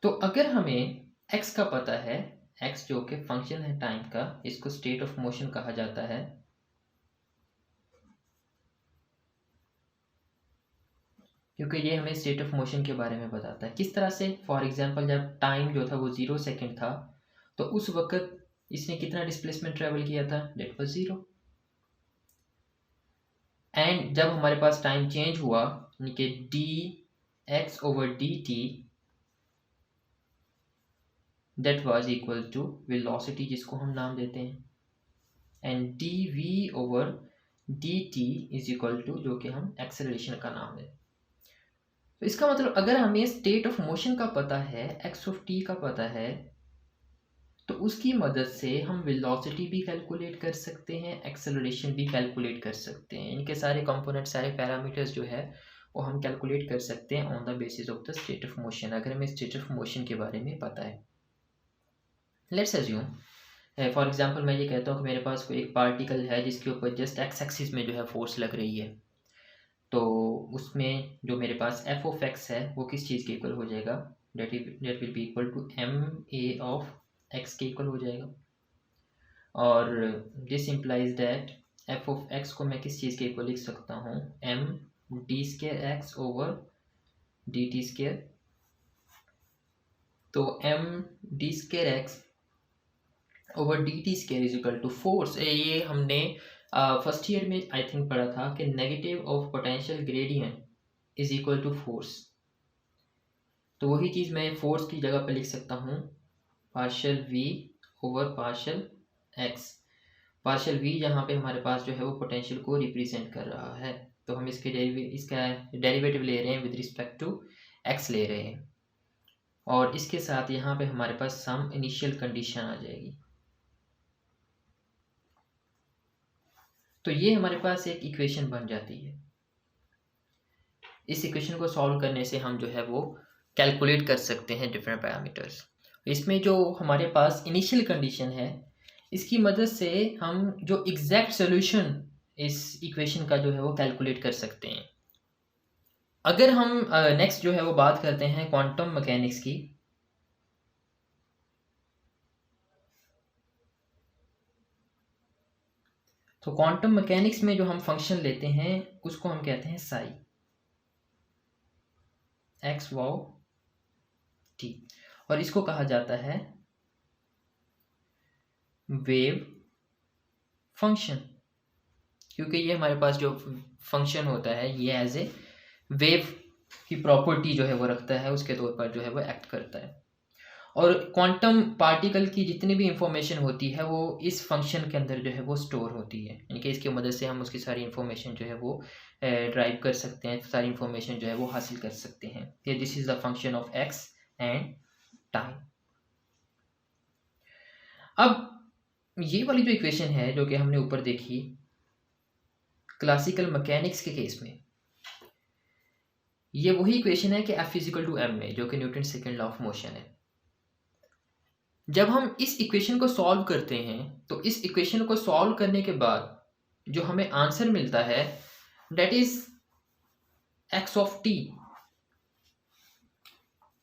तो अगर हमें x का पता है, x जो कि फंक्शन है टाइम का, इसको स्टेट ऑफ मोशन कहा जाता है। क्योंकि ये हमें स्टेट ऑफ मोशन के बारे में बताता है। किस तरह से? फॉर एग्जांपल जब टाइम जो था वो 0 सेकेंड था, तो उस वक्त इसने कितना डिस्प्लेसमेंट ट्रेवल किया था? That was 0। एंड जब हमारे पास टाइम चेंज हुआ, यानी कि dx/dt that was equal to velocity, जिसको हम नाम देते हैं, and dv/dt is equal to, जो कि हम एक्सेलरेशन का नाम दें। तो इसका मतलब अगर हमें स्टेट ऑफ मोशन का पता है, x का पता है, तो उसकी मदद से हम वेलोसिटी भी कैलकुलेट कर सकते हैं, एक्सेलरेशन भी कैलकुलेट कर सकते हैं। इनके सारे कंपोनेंट, सारे पैरामीटर्स जो है वो हम कैलकुलेट कर सकते हैं on the basis of the state of motion, अगर हमें स्टेट ऑफ मोशन के बारे में पता है। लेट्स अज्यूम, फॉर एग्जांपल मैं ये कहता हूँ कि मेरे पास कोई एक पार्टिकल है जिसके ऊपर जस्ट एक्स एक्सिस में जो है फोर्स लग रही है। तो उसमें जो मेरे पास f(x) है वो किस चीज़ के इक्वल हो जाएगा? That will be equal to ma(x) के इक्वल हो जाएगा। और दिस इम्प्लाइज दैट f(x) को मैं किस चीज़ के इक्वल लिख सकता हूँ? md²x/dt²। तो md²x/dt² is equal to force. ये हमने फर्स्ट ईयर में आई थिंक पढ़ा था कि negative of potential gradient is equal to force. तो वही चीज़ मैं फोर्स की जगह पे लिख सकता हूँ पार्शियल v/पार्शियल x। पार्शियल v यहाँ पे हमारे पास जो है वो पोटेंशियल को रिप्रेजेंट कर रहा है। तो हम इसका डेरिवेटिव ले रहे हैं विद रिस्पेक्ट टू x ले रहे हैं, और इसके साथ यहाँ पे हमारे पास सम इनिशियल कंडीशन आ जाएगी। तो ये हमारे पास एक इक्वेशन बन जाती है। इस इक्वेशन को सॉल्व करने से हम जो है वो कैलकुलेट कर सकते हैं डिफरेंट पैरामीटर्स। इसमें जो हमारे पास इनिशियल कंडीशन है, इसकी मदद से हम जो एग्जैक्ट सॉल्यूशन इस इक्वेशन का जो है वो कैलकुलेट कर सकते हैं। अगर हम नेक्स्ट जो है वो बात करते हैं क्वांटम मैकेनिक्स की, तो क्वांटम मैकेनिक्स में जो हम फंक्शन लेते हैं उसको हम कहते हैं साई x/t, और इसको कहा जाता है वेव फंक्शन, क्योंकि ये हमारे पास जो फंक्शन होता है ये एज ए वेव की प्रॉपर्टी जो है वो रखता है, उसके तौर पर जो है वो एक्ट करता है। और क्वांटम पार्टिकल की जितनी भी इंफॉर्मेशन होती है वो इस फंक्शन के अंदर जो है वो स्टोर होती है, यानी कि इसकी मदद से हम उसकी सारी इंफॉर्मेशन जो है वो ड्राइव कर सकते हैं, सारी इंफॉर्मेशन जो है वो हासिल कर सकते हैं। ये this is the function of X and time. अब ये वाली जो इक्वेशन है जो कि हमने ऊपर देखी क्लासिकल मैकेनिक्स के केस में, ये वही इक्वेशन है कि F = m में, जो कि Newton second law of motion है। जब हम इस इक्वेशन को सॉल्व करते हैं तो इस इक्वेशन को सॉल्व करने के बाद जो हमें आंसर मिलता है दैट इज x(t).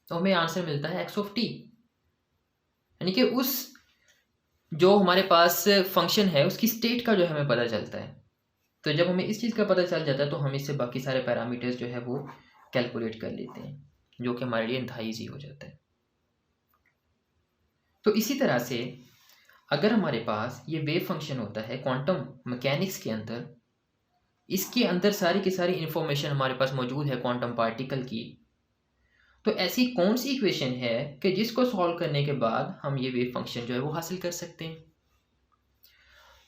तो हमें आंसर मिलता है x(t), यानी कि उस जो हमारे पास फंक्शन है उसकी स्टेट का जो है हमें पता चलता है। तो जब हमें इस चीज़ का पता चल जाता है तो हम इससे बाकी सारे पैरामीटर्स जो है वो कैलकुलेट कर लेते हैं, जो कि हमारे लिए इंतहाई ईजी हो जाता है। तो इसी तरह से अगर हमारे पास ये वेव फंक्शन होता है क्वांटम मैकेनिक्स के अंदर, इसके अंदर सारी की सारी इंफॉर्मेशन हमारे पास मौजूद है क्वांटम पार्टिकल की, तो ऐसी कौन सी इक्वेशन है कि जिसको सॉल्व करने के बाद हम ये वेव फंक्शन जो है वो हासिल कर सकते हैं?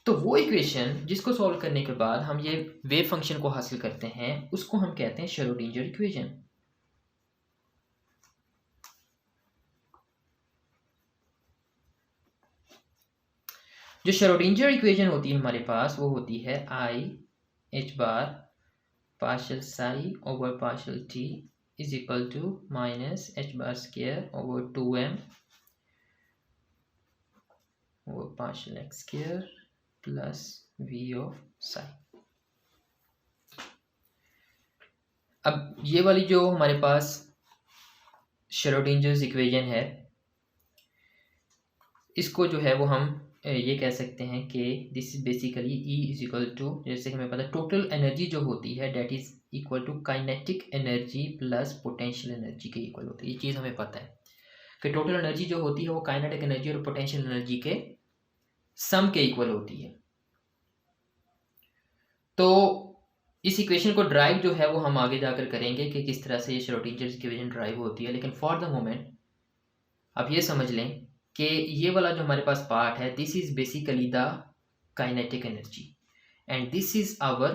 तो वो इक्वेशन जिसको सॉल्व करने के बाद हम ये वेव फंक्शन को हासिल करते हैं उसको हम कहते हैं श्रोडिंगर इक्वेशन। जो श्रोडिंगर इक्वेशन होती है हमारे पास वो होती है I H bar partial psi over partial T is equal to minus H bar square over 2m over partial X square plus v of psi. अब ये वाली जो हमारे पास श्रोडिंजर्स इक्वेशन है इसको जो है वो हम ये कह सकते हैं कि this is basically E is equal to, जैसे कि हमें पता है टोटल एनर्जी जो होती है that is equal to kinetic energy plus potential energy के इक्वल होती है। ये चीज़ हमें पता है कि टोटल एनर्जी जो होती है वो काइनेटिक एनर्जी और पोटेंशियल एनर्जी के सम के इक्वल होती है। तो इस इक्वेशन को ड्राइव जो है वो हम आगे जाकर करेंगे कि किस तरह से ये श्रोडिंजर्स इक्वेशन ड्राइव होती है, लेकिन फॉर द मोमेंट आप ये समझ लें कि ये वाला जो हमारे पास पार्ट है this is basically the kinetic energy and this is our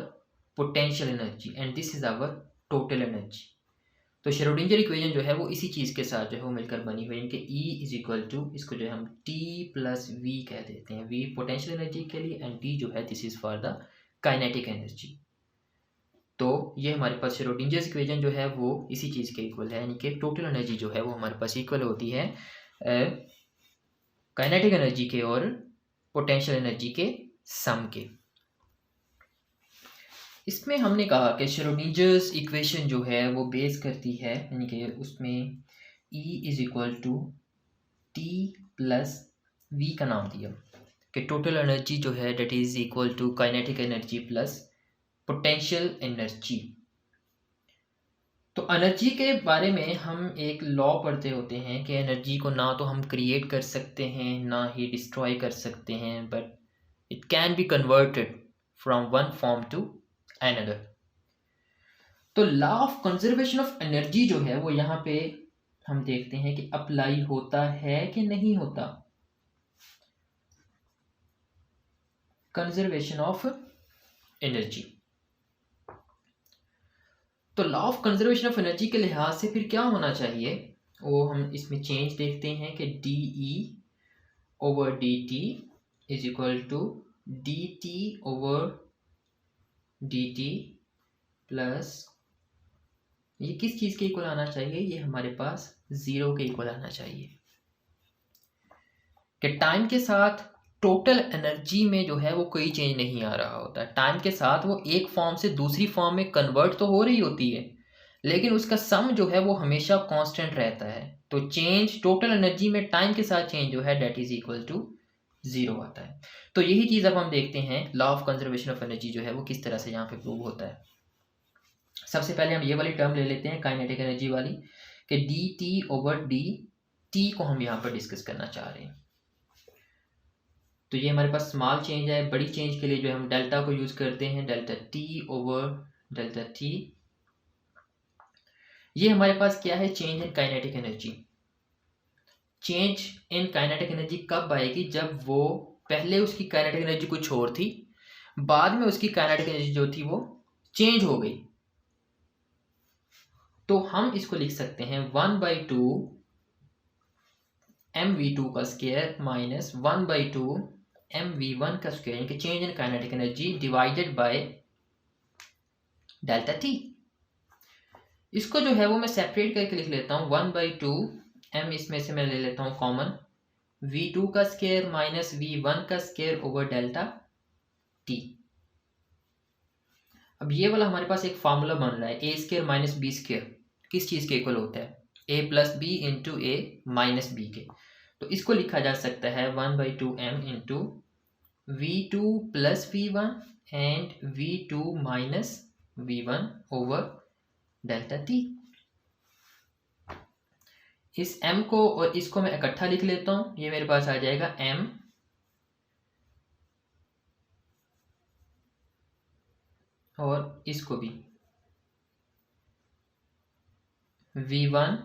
potential energy and this is our total energy. तो श्रोडिंगर इक्वेशन जो है वो इसी चीज़ के साथ जो है वो मिलकर बनी हुई है कि E इज इक्वल टू, इसको जो है हम T प्लस V कह देते हैं, V पोटेंशियल एनर्जी के लिए एंड T जो है this is for the kinetic energy. तो ये हमारे पास श्रोडिंगर इक्वेशन जो है वो इसी चीज़ के इक्वल है, यानी कि टोटल एनर्जी जो है वो हमारे पास इक्वल होती है काइनेटिक एनर्जी के और पोटेंशियल एनर्जी के सम के। इसमें हमने कहा कि श्रोडिंजर्स इक्वेशन जो है वो बेस करती है, यानी कि उसमें E is equal to T plus V का नाम दिया कि टोटल एनर्जी जो है that is equal to kinetic energy plus potential energy. तो एनर्जी के बारे में हम एक लॉ पढ़ते होते हैं कि एनर्जी को ना तो हम क्रिएट कर सकते हैं ना ही डिस्ट्रॉय कर सकते हैं, but it can be converted from one form to another. तो law of conservation of energy जो है वो यहाँ पे हम देखते हैं कि अप्लाई होता है कि नहीं होता। कंजर्वेशन ऑफ एनर्जी, तो law of conservation of energy के लिहाज से फिर क्या होना चाहिए वो हम इसमें चेंज देखते हैं कि D E over D T is equal to D T over D T plus ये किस चीज़ के इक्वल आना चाहिए, ये हमारे पास ज़ीरो के इक्वल आना चाहिए कि टाइम के साथ टोटल एनर्जी में जो है वो कोई चेंज नहीं आ रहा होता। टाइम के साथ वो एक फॉर्म से दूसरी फॉर्म में कन्वर्ट तो हो रही होती है लेकिन उसका सम जो है वो हमेशा कांस्टेंट रहता है। तो चेंज टोटल एनर्जी में टाइम के साथ चेंज जो है that is equal to zero आता है। तो यही चीज़ अब हम देखते हैं law of conservation of energy जो है वो किस तरह से यहाँ पे प्रूव होता है। सबसे पहले हम ये वाली टर्म ले लेते हैं काइनेटिक एनर्जी वाली कि D T over D T को हम यहाँ पर डिस्कस करना चाह रहे हैं। तो ये हमारे पास स्मॉल चेंज है, बड़ी चेंज के लिए जो हम डेल्टा को यूज़ करते हैं, delta T over delta T. ये हमारे पास क्या है, change in kinetic energy. Change in kinetic energy कब आएगी, जब वो पहले उसकी काइनेटिक एनर्जी कुछ और थी, बाद में उसकी काइनेटिक एनर्जी जो थी वो चेंज हो गई। तो हम इसको लिख सकते हैं 1/2 mv2 का स्क्वायर माइनस 1/2 mv1 का स्क्वायर, यानी कि change in kinetic energy divided by delta T. इसको जो है वो मैं सेपरेट करके लिख लेता हूँ 1/2 m, इसमें से मैं ले लेता हूँ कॉमन, v2 का स्क्वायर माइनस v1 का स्क्वायर ओवर डेल्टा t। अब ये वाला हमारे पास एक फार्मूला बन रहा है A square minus B square किस चीज़ के इक्वल होता है, a plus B into A minus B के। तो इसको लिखा जा सकता है 1/2 m into v2 plus v1 and v2 minus v1 over delta t। इस m को और इसको मैं इकट्ठा लिख लेता हूँ, ये मेरे पास आ जाएगा m और इसको भी v1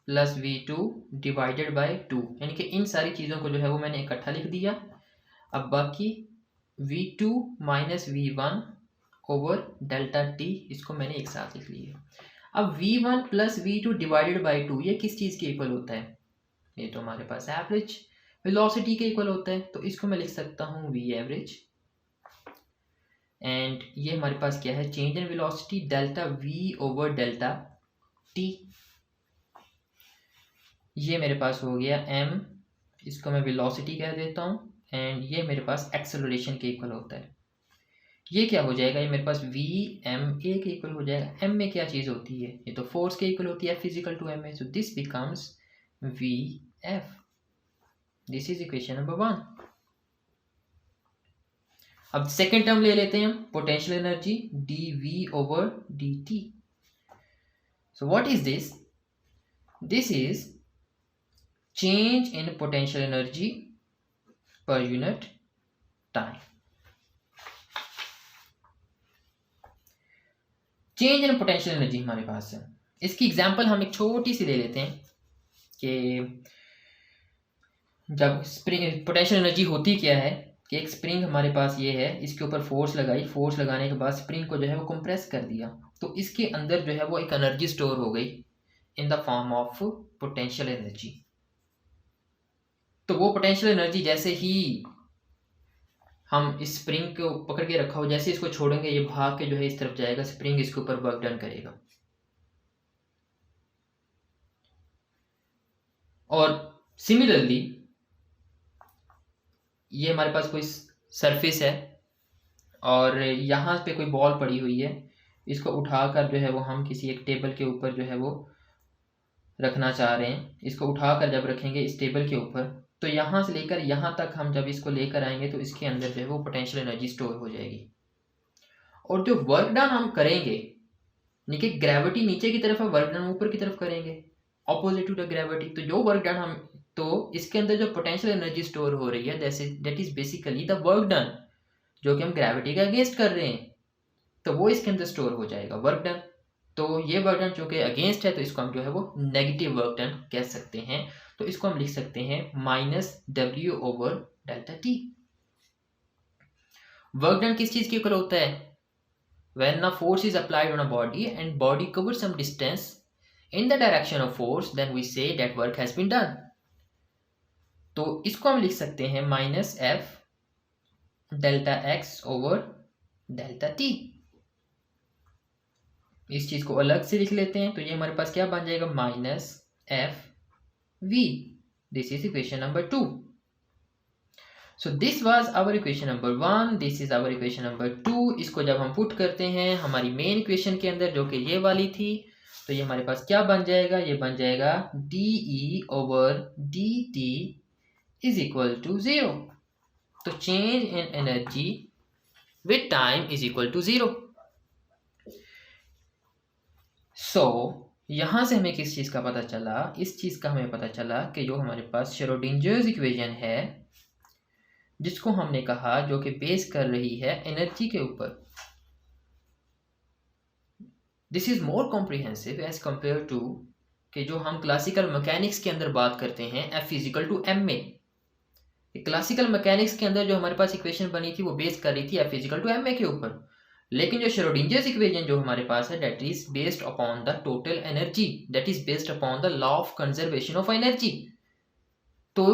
plus V2 divided by 2, यानी कि इन सारी चीज़ों को जो है वो मैंने इकट्ठा लिख दिया। अब बाकी V2 minus V1 over delta T, इसको मैंने एक साथ लिख लिया। अब V1 plus V2 divided by 2 ये किस चीज़ के इक्वल होता है? ये तो हमारे पास एवरेज वेलोसिटी के इक्वल होता है, तो इसको मैं लिख सकता हूँ V एवरेज। एंड ये हमारे पास क्या है? Change in velocity delta V over delta T। ये मेरे पास हो गया m, इसको मैं वेलोसिटी कह देता हूँ, एंड ये मेरे पास एक्सेलरेशन के इक्वल होता है। ये क्या हो जाएगा? ये मेरे पास v m a के इक्वल हो जाएगा। m में क्या चीज़ होती है? ये तो फोर्स के इक्वल होती है, फिजिकल टू m है। So this becomes v f। This is equation number 1। अब सेकेंड टर्म ले लेते हैं हम, potential energy dv over dt। So what is this? This is change in potential energy per unit time. Change in potential energy हमारे पास है। इसकी example हम एक छोटी सी ले लेते हैं कि जब स्प्रिंग, पोटेंशियल एनर्जी होती क्या है कि एक स्प्रिंग हमारे पास ये है, इसके ऊपर फोर्स लगाई, फोर्स लगाने के बाद स्प्रिंग को जो है वो कंप्रेस कर दिया, तो इसके अंदर जो है वो एक एनर्जी स्टोर हो गई इन the form of potential energy. तो वो पोटेंशियल एनर्जी जैसे ही हम इस स्प्रिंग को पकड़ के रखा हो, जैसे इसको छोड़ेंगे ये भाग के जो है इस तरफ जाएगा, स्प्रिंग इसके ऊपर वर्क डन करेगा। और सिमिलरली ये हमारे पास कोई सरफेस है और यहाँ पे कोई बॉल पड़ी हुई है, इसको उठाकर जो है वो हम किसी एक टेबल के ऊपर जो है वो रखना चाह रहे हैं। इसको उठाकर जब रखेंगे इस टेबल के ऊपर, तो यहाँ से लेकर यहाँ तक हम जब इसको लेकर आएंगे तो इसके अंदर जो है वो पोटेंशियल एनर्जी स्टोर हो जाएगी। और जो वर्क डन हम करेंगे, नीचे ग्रेविटी नीचे की तरफ है, वर्क डन ऊपर की तरफ करेंगे ऑपोजिट टू द ग्रेविटी। तो जो वर्क डन हम, तो इसके अंदर जो पोटेंशियल एनर्जी स्टोर हो रही है that is basically the work done, जो कि हम ग्रेविटी के अगेंस्ट कर रहे हैं, तो वो इसके अंदर स्टोर हो जाएगा वर्क डन। तो ये वर्क डन जो कि अगेंस्ट है, तो इसको हम जो है वो नेगेटिव वर्क डन कह सकते हैं। तो इसको हम लिख सकते हैं minus W over delta T। Work done किस चीज के इक्वल होता है? When a force is applied on a body and body covers some distance in the direction of force, then we say that work has been done। तो इसको हम लिख सकते हैं minus F delta X over delta T। इस चीज को अलग से लिख लेते हैं, तो ये हमारे पास क्या बन जाएगा? Minus F V। This is equation number 2। So this was our equation number 1, this is our equation number 2। इसको जब हम पुट करते हैं हमारी मेन इक्वेशन के अंदर जो कि ये वाली थी, तो ये हमारे पास क्या बन जाएगा? ये बन जाएगा dE over dt is equal to 0। तो change in energy with time is equal to 0। So यहां से हमें किस चीज का पता चला? इस चीज का हमें पता चला कि जो हमारे पास श्रोडिंजर्स इक्वेशन है, जिसको हमने कहा जो कि बेस कर रही है एनर्जी के ऊपर, this is more comprehensive as compare to कि जो हम क्लासिकल मैकेनिक्स के अंदर बात करते हैं F फिजिकल टू M में। क्लासिकल मैकेनिक्स के अंदर जो हमारे पास इक्वेशन बनी थी वो बेस कर रही थी F फिजिकल टू M के ऊपर, लेकिन जो श्रोडिंजर्स इक्वेशन जो हमारे पास है that is based upon the total energy, that is based upon the law of conservation of energy. तो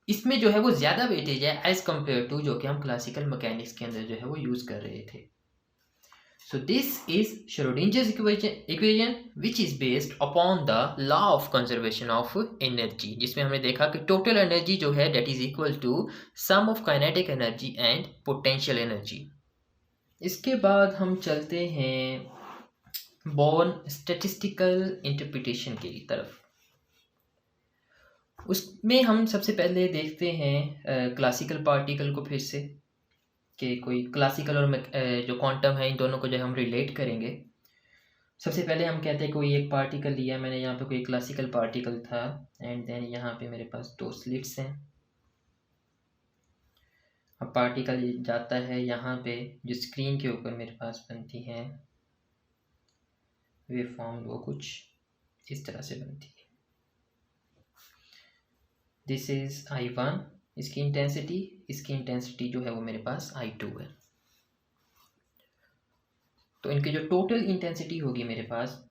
इसमें जो है वो ज़्यादा वेटेज है एज कम्पेयर टू जो कि हम क्लासिकल मैकेनिक्स के अंदर जो है वो यूज़ कर रहे थे। So this is Schrödinger's equation which is based upon the law of conservation of energy, जिसमें हमने देखा कि टोटल एनर्जी जो है that is equal to sum of kinetic energy and potential energy. इसके बाद हम चलते हैं बॉर्न स्टैटिस्टिकल इंटरप्रिटेशन की तरफ। उसमें हम सबसे पहले देखते हैं क्लासिकल पार्टिकल को फिर से, कि कोई क्लासिकल और जो क्वांटम है इन दोनों को जो हम रिलेट करेंगे। सबसे पहले हम कहते हैं कोई एक पार्टिकल लिया मैंने, यहाँ पे कोई क्लासिकल पार्टिकल था, एंड देन यहाँ पे मेरे पास 2 स्लिट्स हैं। अब पार्टिकल जाता है यहाँ पे, जो स्क्रीन के ऊपर मेरे पास बनती है वेव फॉर्म, वो कुछ इस तरह से बनती है। दिस इज I1 इसकी इंटेंसिटी जो है वो मेरे पास I2 है। तो इनकी जो टोटल इंटेंसिटी होगी मेरे पास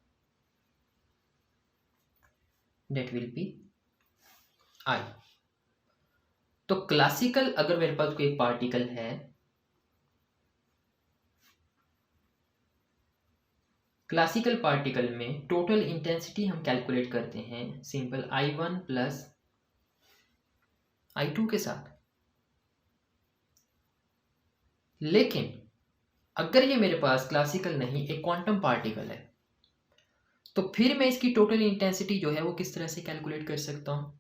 डेट विल बी I। तो क्लासिकल अगर मेरे पास कोई पार्टिकल है, क्लासिकल पार्टिकल में टोटल इंटेंसिटी हम कैलकुलेट करते हैं सिंपल I1 प्लस I2 के साथ। लेकिन अगर ये मेरे पास क्लासिकल नहीं एक क्वांटम पार्टिकल है, तो फिर मैं इसकी टोटल इंटेंसिटी जो है वो किस तरह से कैलकुलेट कर सकता हूं।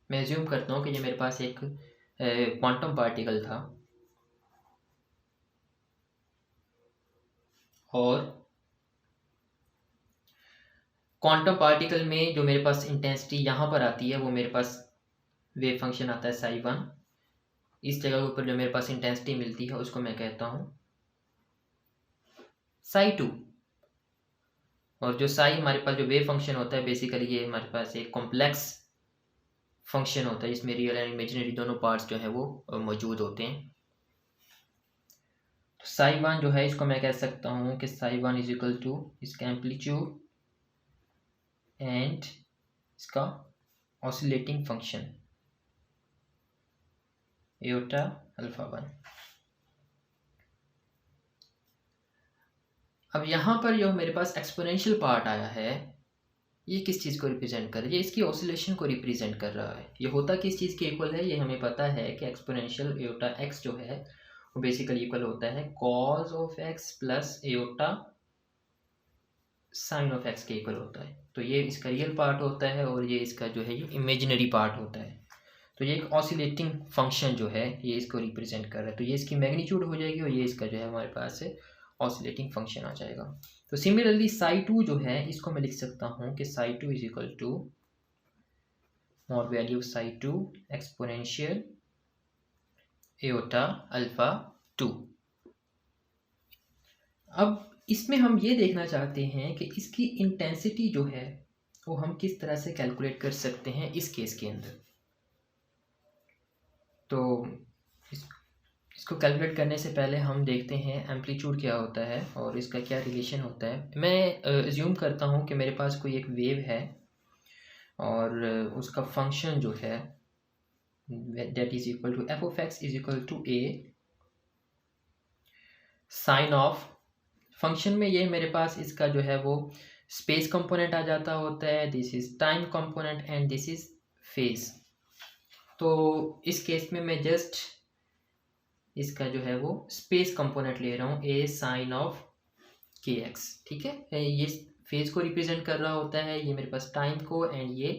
मैं एज्यूम करता हूं कि ये मेरे पास एक क्वांटम पार्टिकल था और क्वांटम पार्टिकल में जो मेरे पास इंटेंसिटी यहाँ पर आती है वो मेरे पास वेव फंक्शन आता है psi1। इस जगह के ऊपर जो मेरे पास इंटेंसिटी मिलती है उसको मैं कहता हूँ psi2। और जो साई हमारे पास जो वेव फंक्शन होता है बेसिकली ये हमारे पास एक कॉम्प्लेक्स फंक्शन होता है जिसमें रियल एंड इमेजिनरी दोनों पार्ट्स जो है वो मौजूद होते हैं। तो psi1 जो है इसको मैं कह सकता हूँ कि psi1 इज इक्वल टू इसका एम्पलीट्यूड एंड इसका ऑसिलेटिंग फंक्शन एटा अल्फा 1। अब यहाँ पर जो मेरे पास एक्सपोनेंशियल पार्ट आया है ये किस चीज़ को रिप्रेजेंट कर रहा है, ये इसकी ऑसिलेशन को रिप्रेजेंट कर रहा है। ये होता किस चीज़ के इक्वल है, ये हमें पता है कि एक्सपोनेंशियल एटा एक्स जो है वो बेसिकली इक्वल होता है cause of x plus iota sign of x के इक्वल होता है। तो ये इसका रियल पार्ट होता है और ये इसका जो है ये इमेजिनरी पार्ट होता है। तो ये एक ऑसिलेटिंग फंक्शन जो है ये इसको रिप्रेजेंट कर रहा है। तो ये इसकी मैग्नीट्यूड हो जाएगी और ये इसका जो है हमारे पास है ऑसिलेटिंग फंक्शन आ जाएगा। तो सिमिलरली psi2 जो है इसको मैं लिख सकता हूँ कि psi2 is equal to mod value psi2 exponential eta alpha 2। अब इसमें हम ये देखना चाहते हैं कि इसकी इंटेंसिटी जो है वो हम किस तरह से कैलकुलेट कर सकते हैं इस केस के अंदर। तो इसको कैलकुलेट करने से पहले हम देखते हैं एम्पलीट्यूड क्या होता है और इसका क्या रिलेशन होता है। मैं एज्यूम करता हूँ कि मेरे पास कोई एक वेव है और उसका फंक्शन जो है that is equal to F of X is equal to A sine of function में ये मेरे पास इसका जो है वो स्पेस कंपोनेंट आ जाता होता है, this is time component and this is phase. तो इस केस में मैं जस्ट इसका जो है वो स्पेस कंपोनेंट ले रहा हूँ ए साइन ऑफ के एक्स। ठीक है, ये फेज को रिप्रेजेंट कर रहा होता है, ये मेरे पास टाइम को, एंड ये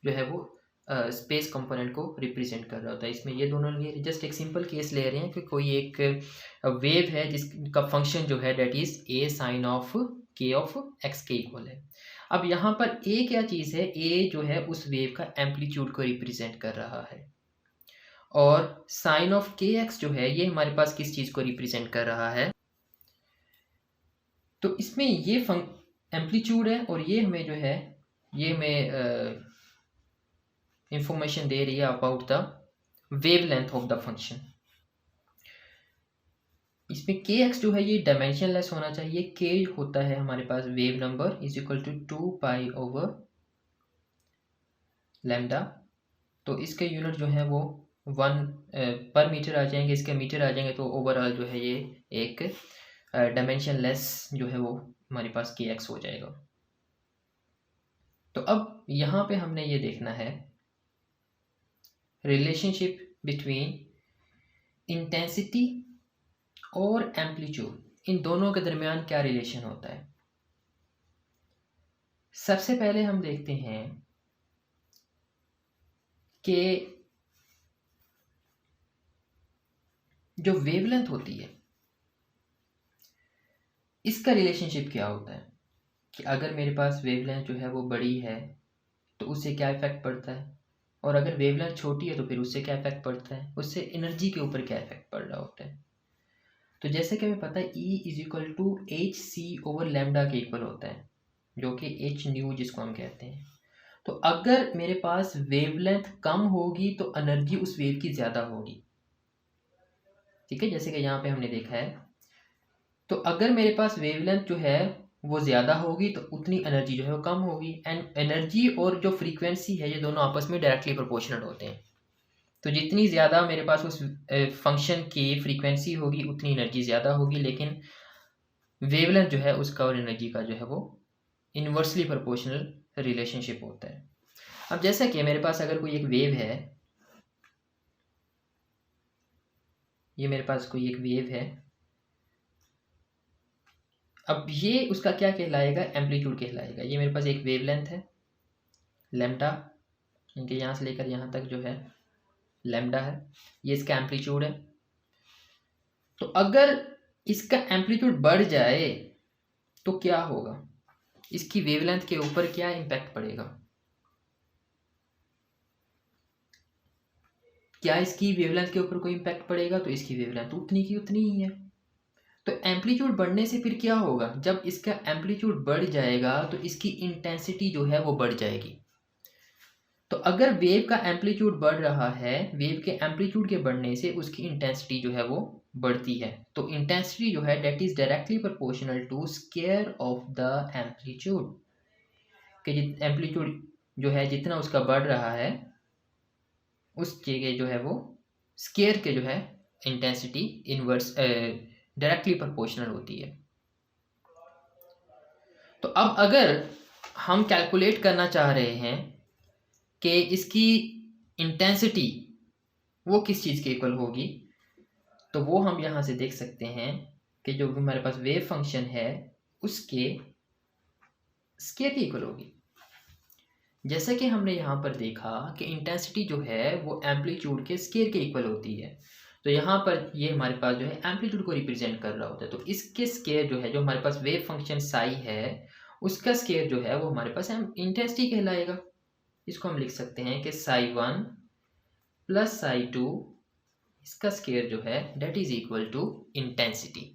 जो है वो स्पेस कंपोनेंट को रिप्रेजेंट कर रहा होता है। इसमें ये दोनों लिए जस्ट एक सिंपल केस ले रहे हैं कि कोई एक वेव है जिसका फंक्शन जो है that is A sine of x के इक्वल है। अब यहाँ पर ए क्या चीज़ है, ए जो है उस वेव का एम्पलीट्यूड को रिप्रेजेंट कर रहा है और साइन ऑफ के एक्स जो है ये हमारे पास किस चीज़ को रिप्रेजेंट कर रहा है। तो इसमें ये एम्पलीट्यूड है और ये हमें जो है ये हमें इंफॉर्मेशन दे रही है about the wave length of the function. इसमें के एक्स जो है ये डायमेंशनलेस होना चाहिए। के होता है हमारे पास wave number is equal to 2 pi over lambda. तो इसके यूनिट जो है वो 1 पर मीटर आ जाएंगे, इसके मीटर आ जाएंगे। तो ओवरऑल जो है ये एक डायमेंशनलेस जो है वो हमारे पास के एक्स हो जाएगा। तो अब यहाँ पे हमने ये देखना है रिलेशनशिप बिटवीन इंटेंसिटी और एम्पलीट्यूड, इन दोनों के दरमियान क्या रिलेशन होता है। सबसे पहले हम देखते हैं कि जो वेवलेंथ होती है इसका रिलेशनशिप क्या होता है कि अगर मेरे पास वेवलेंथ जो है वो बड़ी है तो उससे क्या इफेक्ट पड़ता है, और अगर वेवलेंथ छोटी है तो फिर उससे क्या इफेक्ट पड़ता है, उससे एनर्जी के ऊपर क्या इफेक्ट पड़ रहा होता है। तो जैसे कि हमें पता है E is equal to H C over lambda के इक्वल होता है, जो कि एच न्यू जिसको हम कहते हैं। तो अगर मेरे पास वेवलेंथ कम होगी तो एनर्जी उस वेव की ज़्यादा होगी, ठीक है, जैसे कि यहाँ पे हमने देखा है। तो अगर मेरे पास वेवलेंथ जो है वो ज़्यादा होगी तो उतनी एनर्जी जो है वो कम होगी। एंड एनर्जी और जो फ्रीक्वेंसी है ये दोनों आपस में डायरेक्टली प्रोपोर्शनल होते हैं। तो जितनी ज़्यादा मेरे पास उस फंक्शन की फ्रीक्वेंसी होगी उतनी एनर्जी ज़्यादा होगी, लेकिन वेवलेंथ जो है उसका और एनर्जी का जो है वो इन्वर्सली प्रोपोर्शनल रिलेशनशिप होता है। अब जैसा कि मेरे पास अगर कोई एक वेव है, ये मेरे पास कोई एक वेव है, अब ये उसका क्या कहलाएगा, एम्पलीट्यूड कहलाएगा। ये मेरे पास एक वेवलेंथ है लैम्डा, इनके यहाँ से लेकर यहाँ तक जो है लैम्डा है, ये इसका एम्पलीट्यूड है। तो अगर इसका एम्पलीट्यूड बढ़ जाए तो क्या होगा, इसकी वेवलेंथ के ऊपर क्या इम्पैक्ट पड़ेगा, क्या इसकी वेवलेंथ के ऊपर कोई इम्पैक्ट पड़ेगा, तो इसकी वेवलेंथ उतनी की उतनी ही है। तो एम्पलीट्यूड बढ़ने से फिर क्या होगा, जब इसका एम्पलीट्यूड बढ़ जाएगा तो इसकी इंटेंसिटी जो है वो बढ़ जाएगी। तो अगर वेव का एम्पलीट्यूड बढ़ रहा है, वेव के एम्पलीट्यूड के बढ़ने से उसकी इंटेंसिटी जो है वो बढ़ती है। तो इंटेंसिटी जो है that is directly proportional to square of the amplitude, कि एम्पलीट्यूड जो है जितना उसका बढ़ रहा है उस जगह जो है वो स्क्वायर के जो है इंटेंसिटी इनवर्स डायरेक्टली प्रोपोर्शनल होती है। तो अब अगर हम कैलकुलेट करना चाह रहे हैं कि इसकी इंटेंसिटी वो किस चीज़ के इक्वल होगी, तो वो हम यहाँ से देख सकते हैं कि जो हमारे पास वेव फंक्शन है उसके स्क्वायर की इक्वल होगी। जैसे कि हमने यहाँ पर देखा कि इंटेंसिटी जो है वो एम्पलीट्यूड के स्क्वायर के इक्वल होती है। तो यहाँ पर ये हमारे पास जो है एम्पलीट्यूड को रिप्रेजेंट कर रहा होता है। तो इसके स्क्वायर जो है, जो हमारे पास वेव फंक्शन साई है उसका स्क्वायर जो है वो हमारे पास इंटेंसिटी कहलाएगा। इसको हम लिख सकते हैं कि साई 1 प्लस साई 2 इसका स्क्वायर जो है that is equal to intensity.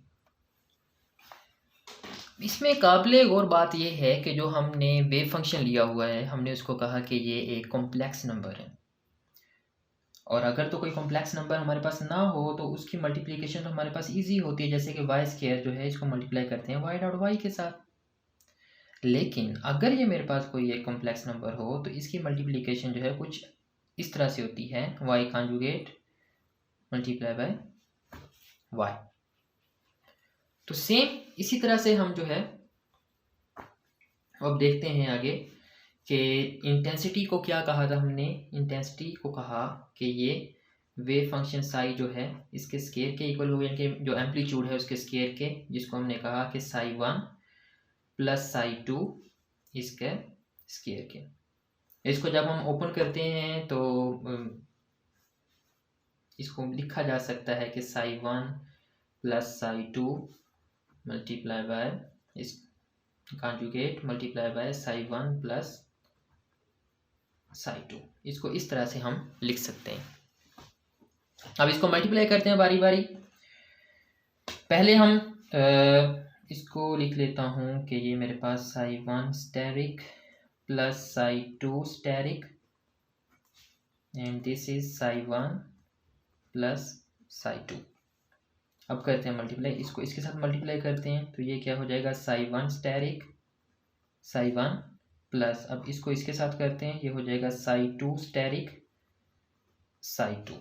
इसमें काबिले गौर बात यह है कि जो हमने वेव फंक्शन लिया हुआ है हमने उसको कहा कि ये एक कॉम्प्लेक्स नंबर है, और अगर तो कोई कॉम्प्लेक्स नंबर हमारे पास ना हो तो उसकी मल्टीप्लिकेशन तो हमारे पास इजी होती है, जैसे कि वाई स्क्वायर जो है इसको मल्टीप्लाई करते हैं वाई डॉट वाई के साथ। लेकिन अगर ये मेरे पास कोई एक कॉम्प्लेक्स नंबर हो तो इसकी मल्टीप्लिकेशन जो है कुछ इस तरह से होती है, Y conjugate multiply by Y. तो सेम इसी तरह से हम जो है अब देखते हैं आगे कि इंटेंसिटी को क्या कहा था हमने, इंटेंसिटी को कहा कि ये वेव फंक्शन साई जो है इसके स्क्वायर के इक्वल हो, यानी कि जो एम्पलीट्यूड है उसके स्क्वायर के, जिसको हमने कहा कि साई 1 प्लस साई 2 इसके स्क्वायर के। इसको जब हम ओपन करते हैं तो इसको लिखा जा सकता है कि psi 1 plus psi 2 multiply by इस conjugate multiply by psi 1 plus psi 2। इसको इस तरह से हम लिख सकते हैं। अब इसको मल्टीप्लाई करते हैं बारी बारी। पहले हम इसको लिख लेता हूँ कि ये मेरे पास psi 1 asterisk plus psi 2 asterisk and this is psi 1 plus psi 2। अब करते हैं मल्टीप्लाई, इसको इसके साथ मल्टीप्लाई करते हैं तो ये क्या हो जाएगा, साई 1 स्टेरिक साई 1 प्लस, अब इसको इसके साथ करते हैं, ये हो जाएगा साई 2 स्टेरिक साई 2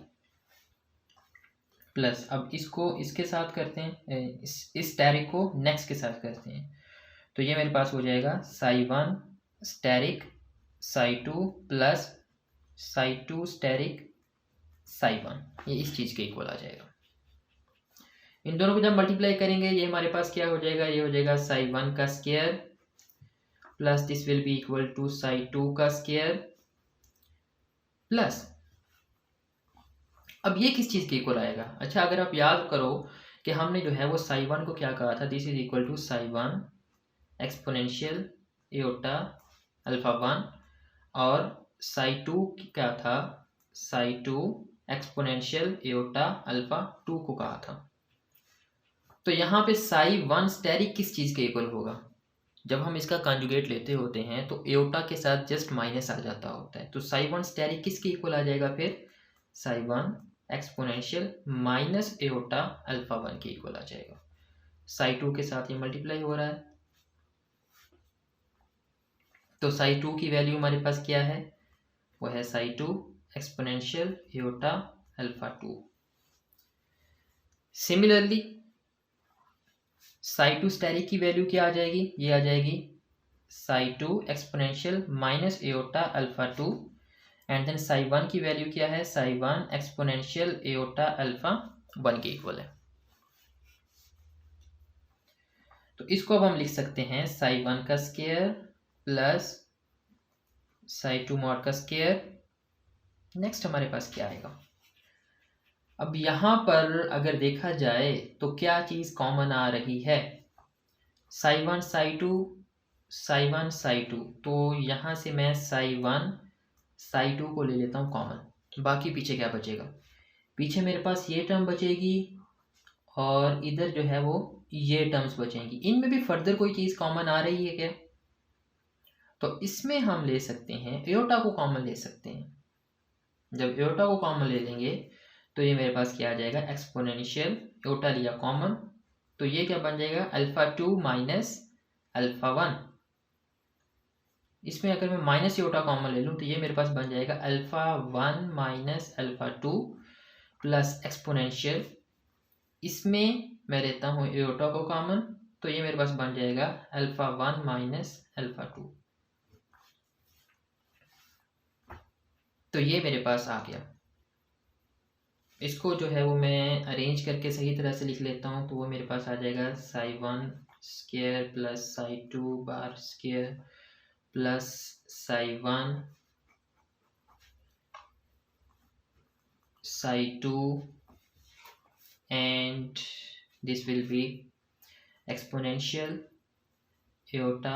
प्लस, अब इसको इसके साथ करते हैं, इस स्टेरिक को नेक्स्ट के साथ करते हैं तो ये मेरे पास हो जाएगा psi 1 asterisk psi 2 plus psi 2 asterisk psi 1, ये इस चीज़ के इक्वल आ जाएगा। इन दोनों को जब मल्टीप्लाई करेंगे ये हमारे पास क्या हो जाएगा, ये हो जाएगा साई 1 का square plus this will be equal to psi 2 का स्क्वायर प्लस, अब ये किस चीज़ के इक्वल आएगा। अच्छा, अगर आप याद करो कि हमने जो है वो साई 1 को क्या कहा था, this is equal to psi 1 exponential iota alpha 1, और साई 2 क्या था, साई 2 एक्सपोनेंशियल एओटा अल्फा 2 को कहा था। तो यहाँ पे साई 1 स्टेरिक किस चीज़ के इक्वल होगा, जब हम इसका कॉन्जुगेट लेते होते हैं तो एओटा के साथ जस्ट माइनस आ जाता होता है, तो साई वन स्टेरिक किसके इक्वल आ जाएगा फिर, Sai one exponential minus iota alpha one के इक्वल आ जाएगा। साई टू के साथ ये मल्टीप्लाई हो रहा है, तो साई टू की वैल्यू हमारे पास क्या है, वो है psi two exponential iota alpha two. Similarly psi two asterisk की वैल्यू क्या आ जाएगी, ये आ जाएगी psi two exponential minus iota alpha two, and then psi one की वैल्यू क्या है, psi one exponential iota alpha one के इक्वल है। तो इसको अब हम लिख सकते हैं साई वन का square plus psi two mod का स्क्वायर। नेक्स्ट हमारे पास क्या आएगा, अब यहाँ पर अगर देखा जाए तो क्या चीज़ कॉमन आ रही है, psi one Sai to, psi one Sai to, तो यहाँ से मैं साई वन साई टू को ले लेता हूँ कॉमन, बाकी पीछे क्या बचेगा, पीछे मेरे पास ये टर्म बचेगी और इधर जो है वो ये टर्म्स बचेंगी। इनमें भी फर्दर कोई चीज़ कॉमन आ रही है क्या, तो इसमें हम ले सकते हैं एओटा को कॉमन ले सकते हैं। जब एओटा को कॉमन ले लेंगे तो ये मेरे पास क्या आ जाएगा, एक्सपोनेंशियल एओटा लिया कॉमन, तो ये क्या बन जाएगा, alpha two minus alpha one. इसमें अगर मैं माइनस एओटा कॉमन ले लूँ तो ये मेरे पास बन जाएगा alpha one minus alpha two plus exponential, इसमें मैं लेता हूँ एओटा को कॉमन, तो ये मेरे पास बन जाएगा alpha one minus alpha two. तो ये मेरे पास आ गया। इसको जो है वो मैं अरेंज करके सही तरह से लिख लेता हूँ, तो वो मेरे पास आ जाएगा psi one square plus psi to bar square plus psi one Sai to, and this will be exponential iota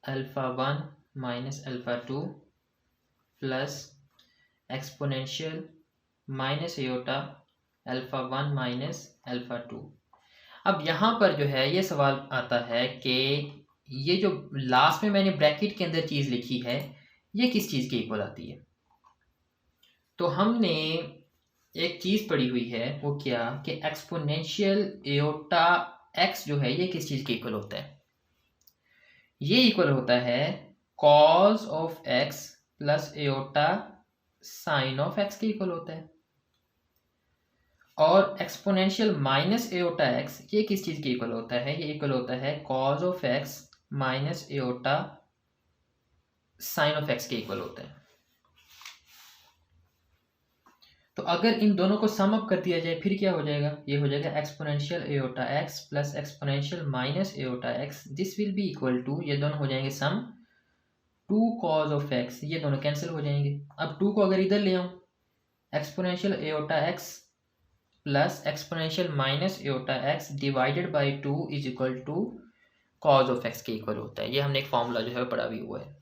alpha 1 minus alpha 2 plus exponential minus iota alpha 1 minus alpha 2। अब यहाँ पर जो है ये सवाल आता है कि ये जो लास्ट में मैंने ब्रैकेट के अंदर चीज़ लिखी है ये किस चीज़ के इक्वल आती है, तो हमने एक चीज़ पढ़ी हुई है, वो क्या कि एक्सपोनेंशियल एओटा एक्स जो है ये किस चीज़ के इक्वल होता है, ये इक्वल होता है cos of x plus iota sine of x के इक्वल होता है। और एक्सपोनेंशियल माइनस एओटा एक्स ये किस चीज़ के इक्वल होता है, ये इक्वल होता है cos of x minus iota sine of x के इक्वल होता है। तो अगर इन दोनों को सम अप कर दिया जाए फिर क्या हो जाएगा, ये हो जाएगा exponential iota x plus exponential minus iota x, this will be equal to, ये दोनों हो जाएंगे sum, two cos of x, ये दोनों कैंसिल हो जाएंगे। अब टू को अगर इधर ले आऊँ, exponential iota x plus exponential minus iota x divided by two is equal to cos of x के इक्वल होता है। ये हमने एक फॉर्मूला जो है पढ़ा भी हुआ है।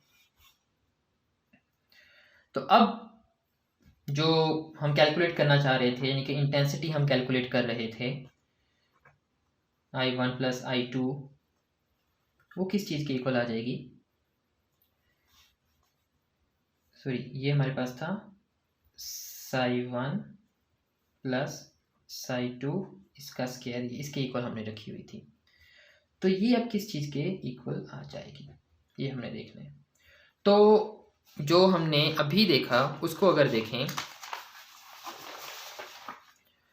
तो अब जो हम कैलकुलेट करना चाह रहे थे, यानी कि इंटेंसिटी हम कैलकुलेट कर रहे थे, I1 प्लस I2, वो किस चीज़ के इक्वल आ जाएगी, सॉरी ये हमारे पास था psi one plus psi to, इसका स्क्वायर इसके इक्वल हमने रखी हुई थी, तो ये अब किस चीज़ के इक्वल आ जाएगी ये हमने देखना है। तो जो हमने अभी देखा उसको अगर देखें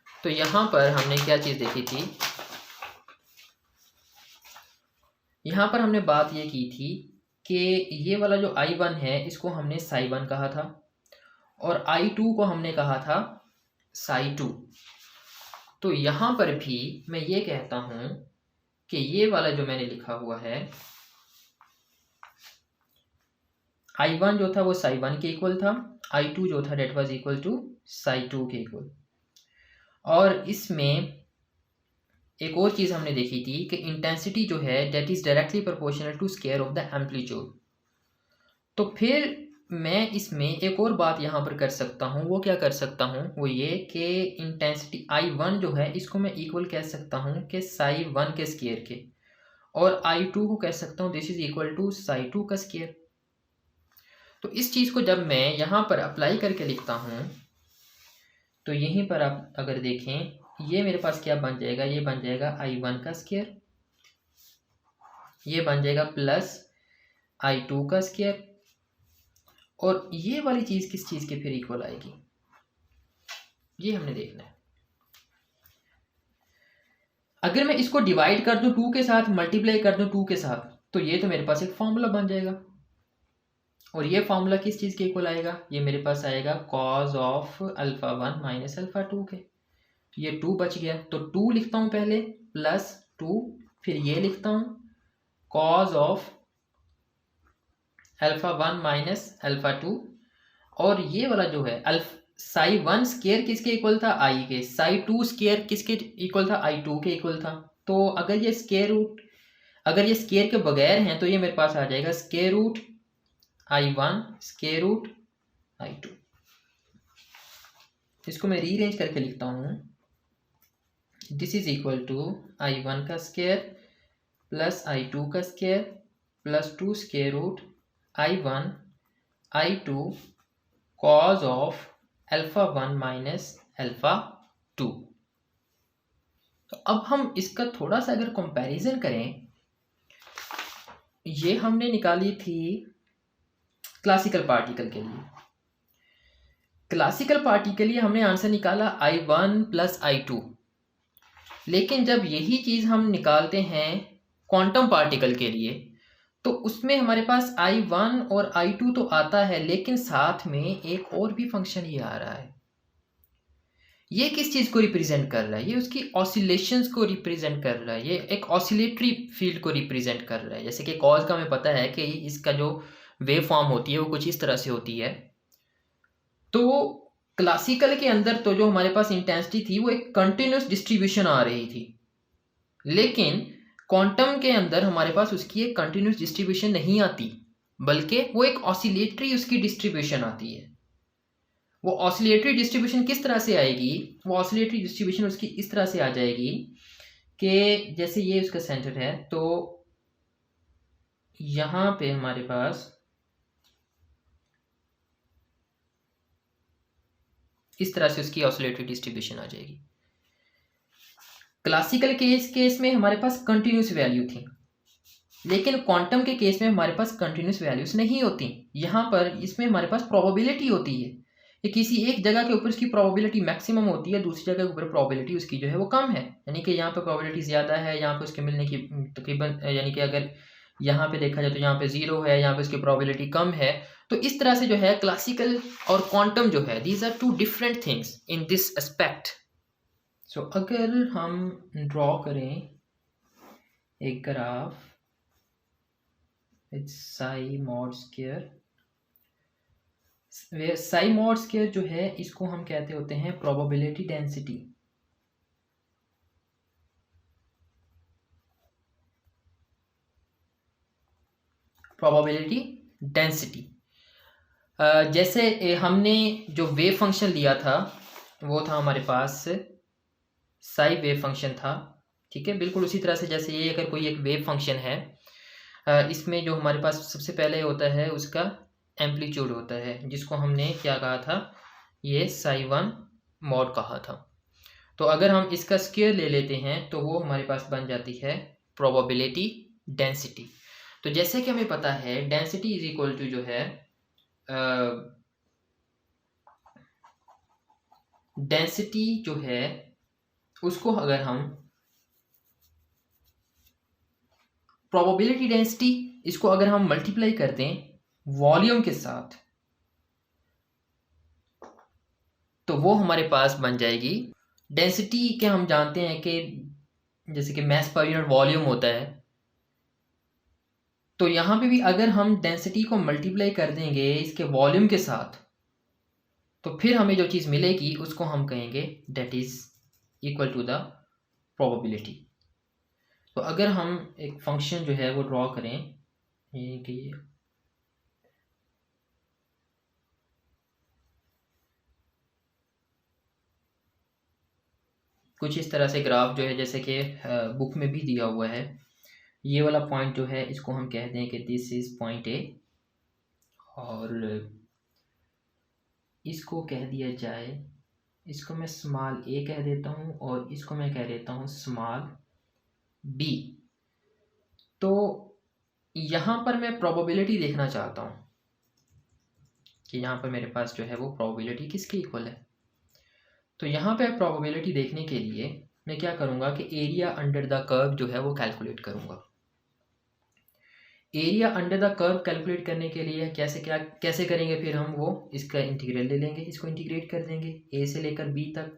तो यहाँ पर हमने क्या चीज़ देखी थी, यहाँ पर हमने बात ये की थी कि ये वाला जो I1 है इसको हमने साई वन कहा था और I2 को हमने कहा था साई टू। तो यहाँ पर भी मैं ये कहता हूँ कि ये वाला जो मैंने लिखा हुआ है I1 जो था वो साई वन के इक्वल था, I2 जो था that was equal to psi two के इक्वल। और इसमें एक और चीज़ हमने देखी थी कि इंटेंसिटी जो है that is directly proportional to square of the amplitude. तो फिर मैं इसमें एक और बात यहाँ पर कर सकता हूँ, वो क्या कर सकता हूँ, वो ये कि इंटेंसिटी I1 जो है इसको मैं इक्वल कह सकता हूँ कि साई वन के स्क्वायर के, और I2 को कह सकता हूँ this is equal to psi2 का स्केयर। तो इस चीज़ को जब मैं यहाँ पर अप्लाई करके लिखता हूँ तो यहीं पर आप अगर देखें ये मेरे पास क्या बन जाएगा, ये बन जाएगा I1 का स्केयर, ये बन जाएगा प्लस I2 का स्केयर, और ये वाली चीज़ किस चीज़ के फिर इक्वल आएगी ये हमने देखना है। अगर मैं इसको डिवाइड कर दूं 2 के साथ, मल्टीप्लाई कर दूं 2 के साथ, तो ये तो मेरे पास एक फॉर्मूला बन जाएगा, और ये फॉर्मूला किस चीज़ के इक्वल आएगा, ये मेरे पास आएगा कॉज ऑफ α1 माइनस α2 के। तो ये 2 बच गया, तो 2 लिखता हूँ पहले प्लस 2, फिर ये लिखता हूँ कॉज ऑफ α1 माइनस α2, और ये वाला जो है psi1 स्केयर किसके इक्वल था, I के, psi2 स्केयर किसके इक्वल था, I2 के इक्वल था। तो अगर ये स्केयर के बगैर हैं तो ये मेरे पास आ जाएगा square root I1 square root I2। इसको मैं रीअरेंज करके लिखता हूँ, this is equal to I1 का स्केयर प्लस I2 का square plus 2 square root I1 I2 cos of α1 minus α2। तो अब हम इसका थोड़ा सा अगर कंपैरिजन करें, ये हमने निकाली थी क्लासिकल पार्टिकल के लिए। क्लासिकल पार्टिकल के लिए हमने आंसर निकाला I1 प्लस I2, लेकिन जब यही चीज़ हम निकालते हैं क्वांटम पार्टिकल के लिए तो उसमें हमारे पास I1 और I2 तो आता है, लेकिन साथ में एक और भी फंक्शन ये आ रहा है। ये किस चीज़ को रिप्रेजेंट कर रहा है, ये उसकी ऑसिलेशंस को रिप्रेजेंट कर रहा है, ये एक ऑसिलेटरी फील्ड को रिप्रेजेंट कर रहा है। जैसे कि कॉज का हमें पता है कि इसका जो वेव फॉर्म होती है वो कुछ इस तरह से होती है। तो क्लासिकल के अंदर तो जो हमारे पास इंटेंसिटी थी वो एक कंटिन्यूस डिस्ट्रीब्यूशन आ रही थी, लेकिन क्वांटम के अंदर हमारे पास उसकी एक कंटिन्यूस डिस्ट्रीब्यूशन नहीं आती, बल्कि वो एक ऑसिलेटरी उसकी डिस्ट्रीब्यूशन आती है। वो ऑसिलेटरी डिस्ट्रीब्यूशन किस तरह से आएगी, वो ऑसिलेटरी डिस्ट्रीब्यूशन उसकी इस तरह से आ जाएगी कि जैसे ये उसका सेंटर है, तो यहाँ पे हमारे पास इस तरह से उसकी ऑसिलेटरी डिस्ट्रीब्यूशन आ जाएगी। क्लासिकल केस में हमारे पास कंटिन्यूस वैल्यू थी, लेकिन क्वांटम के केस में हमारे पास कंटिन्यूस वैल्यूज नहीं होती। यहाँ पर इसमें हमारे पास प्रोबेबिलिटी होती है कि किसी एक जगह के ऊपर उसकी प्रोबेबिलिटी मैक्सिमम होती है, दूसरी जगह के ऊपर प्रोबेबिलिटी उसकी जो है वो कम है। यानी कि यहाँ पर प्रोबेबिलिटी ज़्यादा है, यहाँ पर उसके मिलने की तकरीबन, यानी कि अगर यहाँ पे देखा जाए तो यहाँ पे 0 है, यहाँ पे उसकी प्रोबेबिलिटी कम है। तो इस तरह से जो है क्लासिकल और क्वांटम जो है, these are two different things in this aspect. So अगर हम ड्रॉ करें एक graph with psi mod square, psi mod square जो है इसको हम कहते होते हैं प्रोबेबिलिटी डेंसिटी। प्रोबेबिलिटी डेंसिटी जैसे हमने जो वेव फंक्शन लिया था वो था हमारे पास साई वेव फंक्शन था, ठीक है। बिल्कुल उसी तरह से जैसे ये अगर कोई एक वेव फंक्शन है, इसमें जो हमारे पास सबसे पहले होता है उसका एम्पलीट्यूड होता है, जिसको हमने क्या कहा था, ये psi1 मॉड कहा था। तो अगर हम इसका स्क्वायर ले लेते हैं तो वो हमारे पास बन जाती है प्रोबेबिलिटी डेंसिटी। तो जैसे कि हमें पता है डेंसिटी इज इक्वल टू जो है डेंसिटी जो है उसको अगर हम प्रोबेबिलिटी डेंसिटी इसको अगर हम मल्टीप्लाई कर दें वॉल्यूम के साथ तो वो हमारे पास बन जाएगी डेंसिटी के। हम जानते हैं कि जैसे कि मास पर यूनिट वॉल्यूम होता है, तो यहाँ पे भी अगर हम डेंसिटी को मल्टीप्लाई कर देंगे इसके वॉल्यूम के साथ तो फिर हमें जो चीज़ मिलेगी उसको हम कहेंगे that is equal to the probability. तो अगर हम एक फंक्शन जो है वो ड्रॉ करें, ये कि कुछ इस तरह से ग्राफ जो है जैसे कि बुक में भी दिया हुआ है, ये वाला पॉइंट जो है इसको हम कहते हैं कि दिस इज पॉइंट ए, और इसको कह दिया जाए, इसको मैं स्मॉल ए कह देता हूँ और इसको मैं कह देता हूँ स्मॉल बी। तो यहाँ पर मैं प्रोबेबिलिटी देखना चाहता हूँ कि यहाँ पर मेरे पास जो है वो प्रोबेबिलिटी किसके इक्वल है। तो यहाँ पे प्रोबेबिलिटी देखने के लिए मैं क्या करूँगा कि एरिया अंडर द कर्व जो है वो कैलकुलेट करूँगा। Area under the curve calculate करने के लिए कैसे करेंगे, फिर हम वो इसका इंटीग्रल ले लेंगे, इसको इंटीग्रेट कर देंगे ए से लेकर बी तक।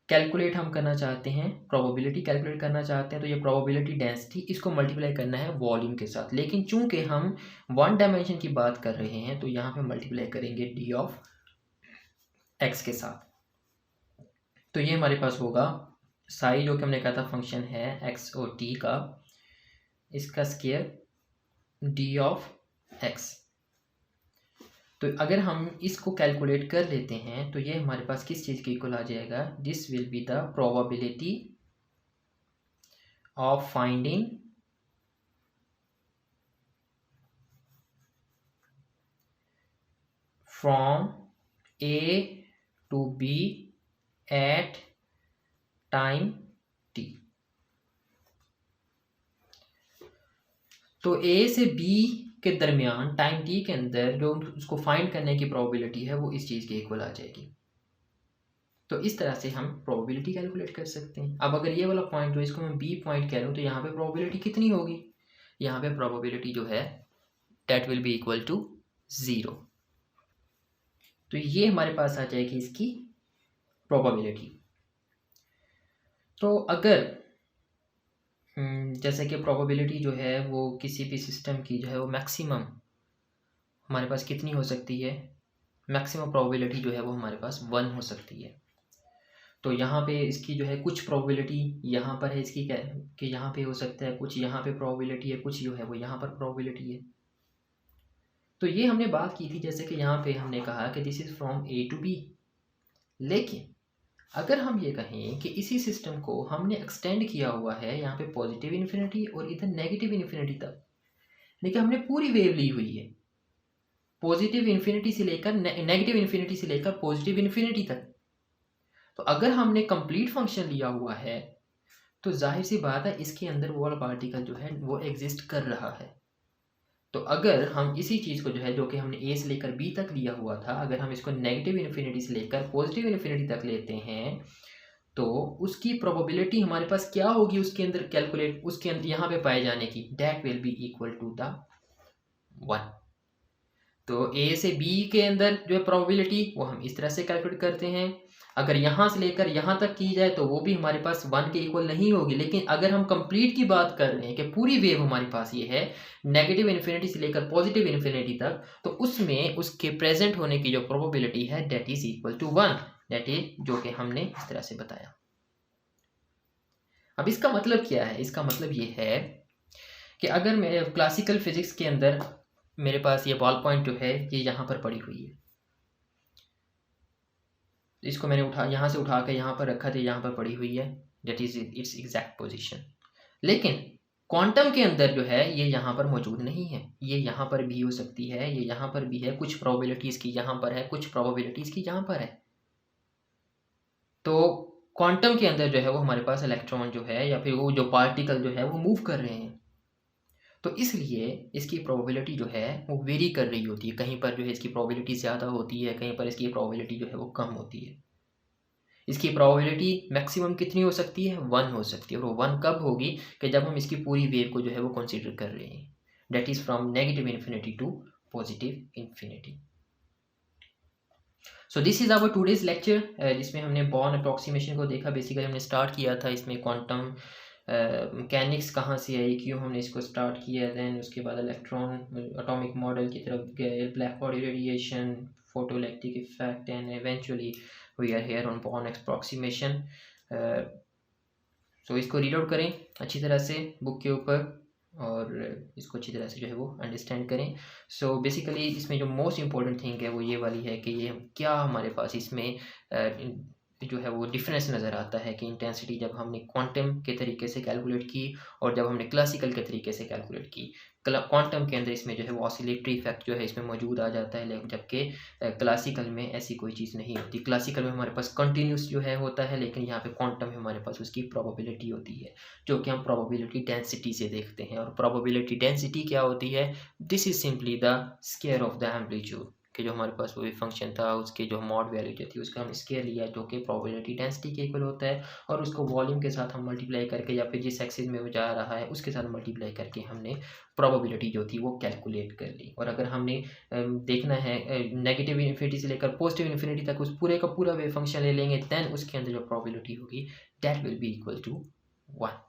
कैलकुलेट हम करना चाहते हैं, प्रोबेबिलिटी कैलकुलेट करना चाहते हैं, तो ये प्रोबेबिलिटी डेंसिटी इसको मल्टीप्लाई करना है वॉल्यूम के साथ। लेकिन चूंकि हम वन डायमेंशन की बात कर रहे हैं तो यहाँ पे मल्टीप्लाई करेंगे डी ऑफ एक्स के साथ। तो ये हमारे पास होगा साई जो कि हमने कहा था फंक्शन है एक्स और टी का, इसका स्क्वायर डी ऑफ एक्स। तो अगर हम इसको कैलकुलेट कर लेते हैं तो ये हमारे पास किस चीज़ के इक्वल आ जाएगा, this will be the probability of finding from A to B at time T. तो ए से बी के दरमियान टाइम टी के अंदर जो उसको फाइंड करने की प्रोबेबिलिटी है वो इस चीज़ के इक्वल आ जाएगी। तो इस तरह से हम प्रोबेबिलिटी कैलकुलेट कर सकते हैं। अब अगर ये वाला पॉइंट जो इसको मैं बी पॉइंट कह रहा हूँ तो यहाँ पे प्रोबेबिलिटी कितनी होगी, यहाँ पे प्रोबेबिलिटी जो है that will be equal to 0। तो ये हमारे पास आ जाएगी इसकी प्रोबेबिलिटी। तो अगर जैसे कि प्रोबेबिलिटी जो है वो किसी भी सिस्टम की जो है वो मैक्सिमम हमारे पास कितनी हो सकती है, मैक्सिमम प्रोबेबिलिटी जो है वो हमारे पास 1 हो सकती है। तो यहाँ पे इसकी जो है कुछ प्रोबेबिलिटी यहाँ पर है इसकी कि यहाँ पे हो सकता है, कुछ यहाँ पे प्रोबेबिलिटी है, कुछ जो है वो यहाँ पर प्रोबेबिलिटी है। तो ये हमने बात की थी जैसे कि यहाँ पे हमने कहा कि this is from A to B. लेकिन अगर हम ये कहें कि इसी सिस्टम को हमने एक्सटेंड किया हुआ है यहाँ पे पॉजिटिव इन्फिनिटी और इधर नेगेटिव इन्फिनिटी तक, लेकिन हमने पूरी वेव ली हुई है पॉजिटिव इन्फिनिटी से लेकर नेगेटिव इन्फिनिटी से लेकर पॉजिटिव इन्फिनिटी तक। तो अगर हमने कंप्लीट फंक्शन लिया हुआ है तो जाहिर सी बात है इसके अंदर वो वाला पार्टिकल जो है वो एग्जिस्ट कर रहा है। तो अगर हम इसी चीज़ को जो है जो कि हमने ए से लेकर बी तक लिया हुआ था, अगर हम इसको नेगेटिव इन्फिनिटी से लेकर पॉजिटिव इन्फिनिटी तक लेते हैं तो उसकी प्रोबेबिलिटी हमारे पास क्या होगी उसके अंदर कैलकुलेट, उसके अंदर यहाँ पे पाए जाने की, that will be equal to the 1। तो ए से बी के अंदर जो है प्रोबेबिलिटी वो हम इस तरह से कैलकुलेट करते हैं। अगर यहाँ से लेकर यहाँ तक की जाए तो वो भी हमारे पास 1 के इक्वल नहीं होगी। लेकिन अगर हम कंप्लीट की बात कर रहे हैं कि पूरी वेव हमारे पास ये है नेगेटिव इन्फिनिटी से लेकर पॉजिटिव इन्फिनिटी तक, तो उसमें उसके प्रेजेंट होने की जो प्रोबेबिलिटी है that is equal to 1, that is जो कि हमने इस तरह से बताया। अब इसका मतलब क्या है, इसका मतलब ये है कि अगर मैं क्लासिकल फिजिक्स के अंदर मेरे पास ये बॉल पॉइंट जो है ये यहाँ पर पड़ी हुई है, इसको मैंने यहाँ से उठा के यहाँ पर रखा था, यहाँ पर पड़ी हुई है, that is its exact position. लेकिन क्वांटम के अंदर जो है ये यहाँ पर मौजूद नहीं है, ये यहाँ पर भी हो सकती है, ये यहाँ पर भी है, कुछ प्रोबेबिलिटीज़ की यहाँ पर है, कुछ प्रोबेबिलिटीज़ की यहाँ पर है। तो क्वांटम के अंदर जो है वो हमारे पास इलेक्ट्रॉन जो है या फिर वो जो पार्टिकल जो है वो मूव कर रहे हैं, तो इसलिए इसकी प्रोबेबिलिटी जो है वो वेरी कर रही होती है। कहीं पर जो है इसकी प्रोबेबिलिटी ज़्यादा होती है, कहीं पर इसकी प्रोबेबिलिटी जो है वो कम होती है। इसकी प्रोबेबिलिटी मैक्सिमम कितनी हो सकती है, 1 हो सकती है। और वो 1 कब होगी कि जब हम इसकी पूरी वेव को जो है वो कंसीडर कर रहे हैं, that is from negative infinity to positive infinity. So this is our today's lecture जिसमें हमने बॉर्न अप्रॉक्सीमेशन को देखा। बेसिकली हमने स्टार्ट किया था इसमें क्वांटम मैकेनिक्स कहाँ से आई, क्यों हमने इसको स्टार्ट किया, देन उसके बाद इलेक्ट्रॉन एटॉमिक मॉडल की तरफ गए, black body radiation, photoelectric effect, and eventually we are here on Born approximation. So इसको रीड आउट करें अच्छी तरह से बुक के ऊपर और इसको अच्छी तरह से जो है वो अंडरस्टैंड करें। सो बेसिकली इसमें जो मोस्ट इम्पोर्टेंट थिंग है वो ये वाली है कि ये क्या हमारे पास इसमें जो है वो डिफरेंस नज़र आता है कि इंटेंसिटी जब हमने क्वांटम के तरीके से कैलकुलेट की और जब हमने क्लासिकल के तरीके से कैलकुलेट की। क्वांटम के अंदर इसमें जो है वो ऑसिलेटरी इफेक्ट जो है इसमें मौजूद आ जाता है, लेकिन जबकि क्लासिकल में ऐसी कोई चीज़ नहीं होती। क्लासिकल में हमारे पास कंटिन्यूस जो है होता है, लेकिन यहाँ पे क्वांटम में हमारे पास उसकी प्रोबेबिलिटी होती है, जो कि हम प्रोबेबिलिटी डेंसिटी से देखते हैं। और प्रोबेबिलिटी डेंसिटी क्या होती है? This is simply the square of the amplitude, कि जो हमारे पास वो वेव फंक्शन था उसकी जो मॉड वैल्यू जो थी उसका हम स्केयर लिया, जो कि प्रोबेबिलिटी डेंसिटी के इक्वल होता है, और उसको वॉल्यूम के साथ हम मल्टीप्लाई करके या फिर जिस एक्सिस में वो जा रहा है उसके साथ मल्टीप्लाई करके हमने प्रोबेबिलिटी जो थी वो कैलकुलेट कर ली। और अगर हमने देखना है नेगेटिव इन्फिनिटी से लेकर पॉजिटिव इन्फिनिटी तक उस पूरे का पूरा वेव फंक्शन ले लेंगे, देन उसके अंदर जो प्रोबेबिलिटी होगी that will be equal to 1।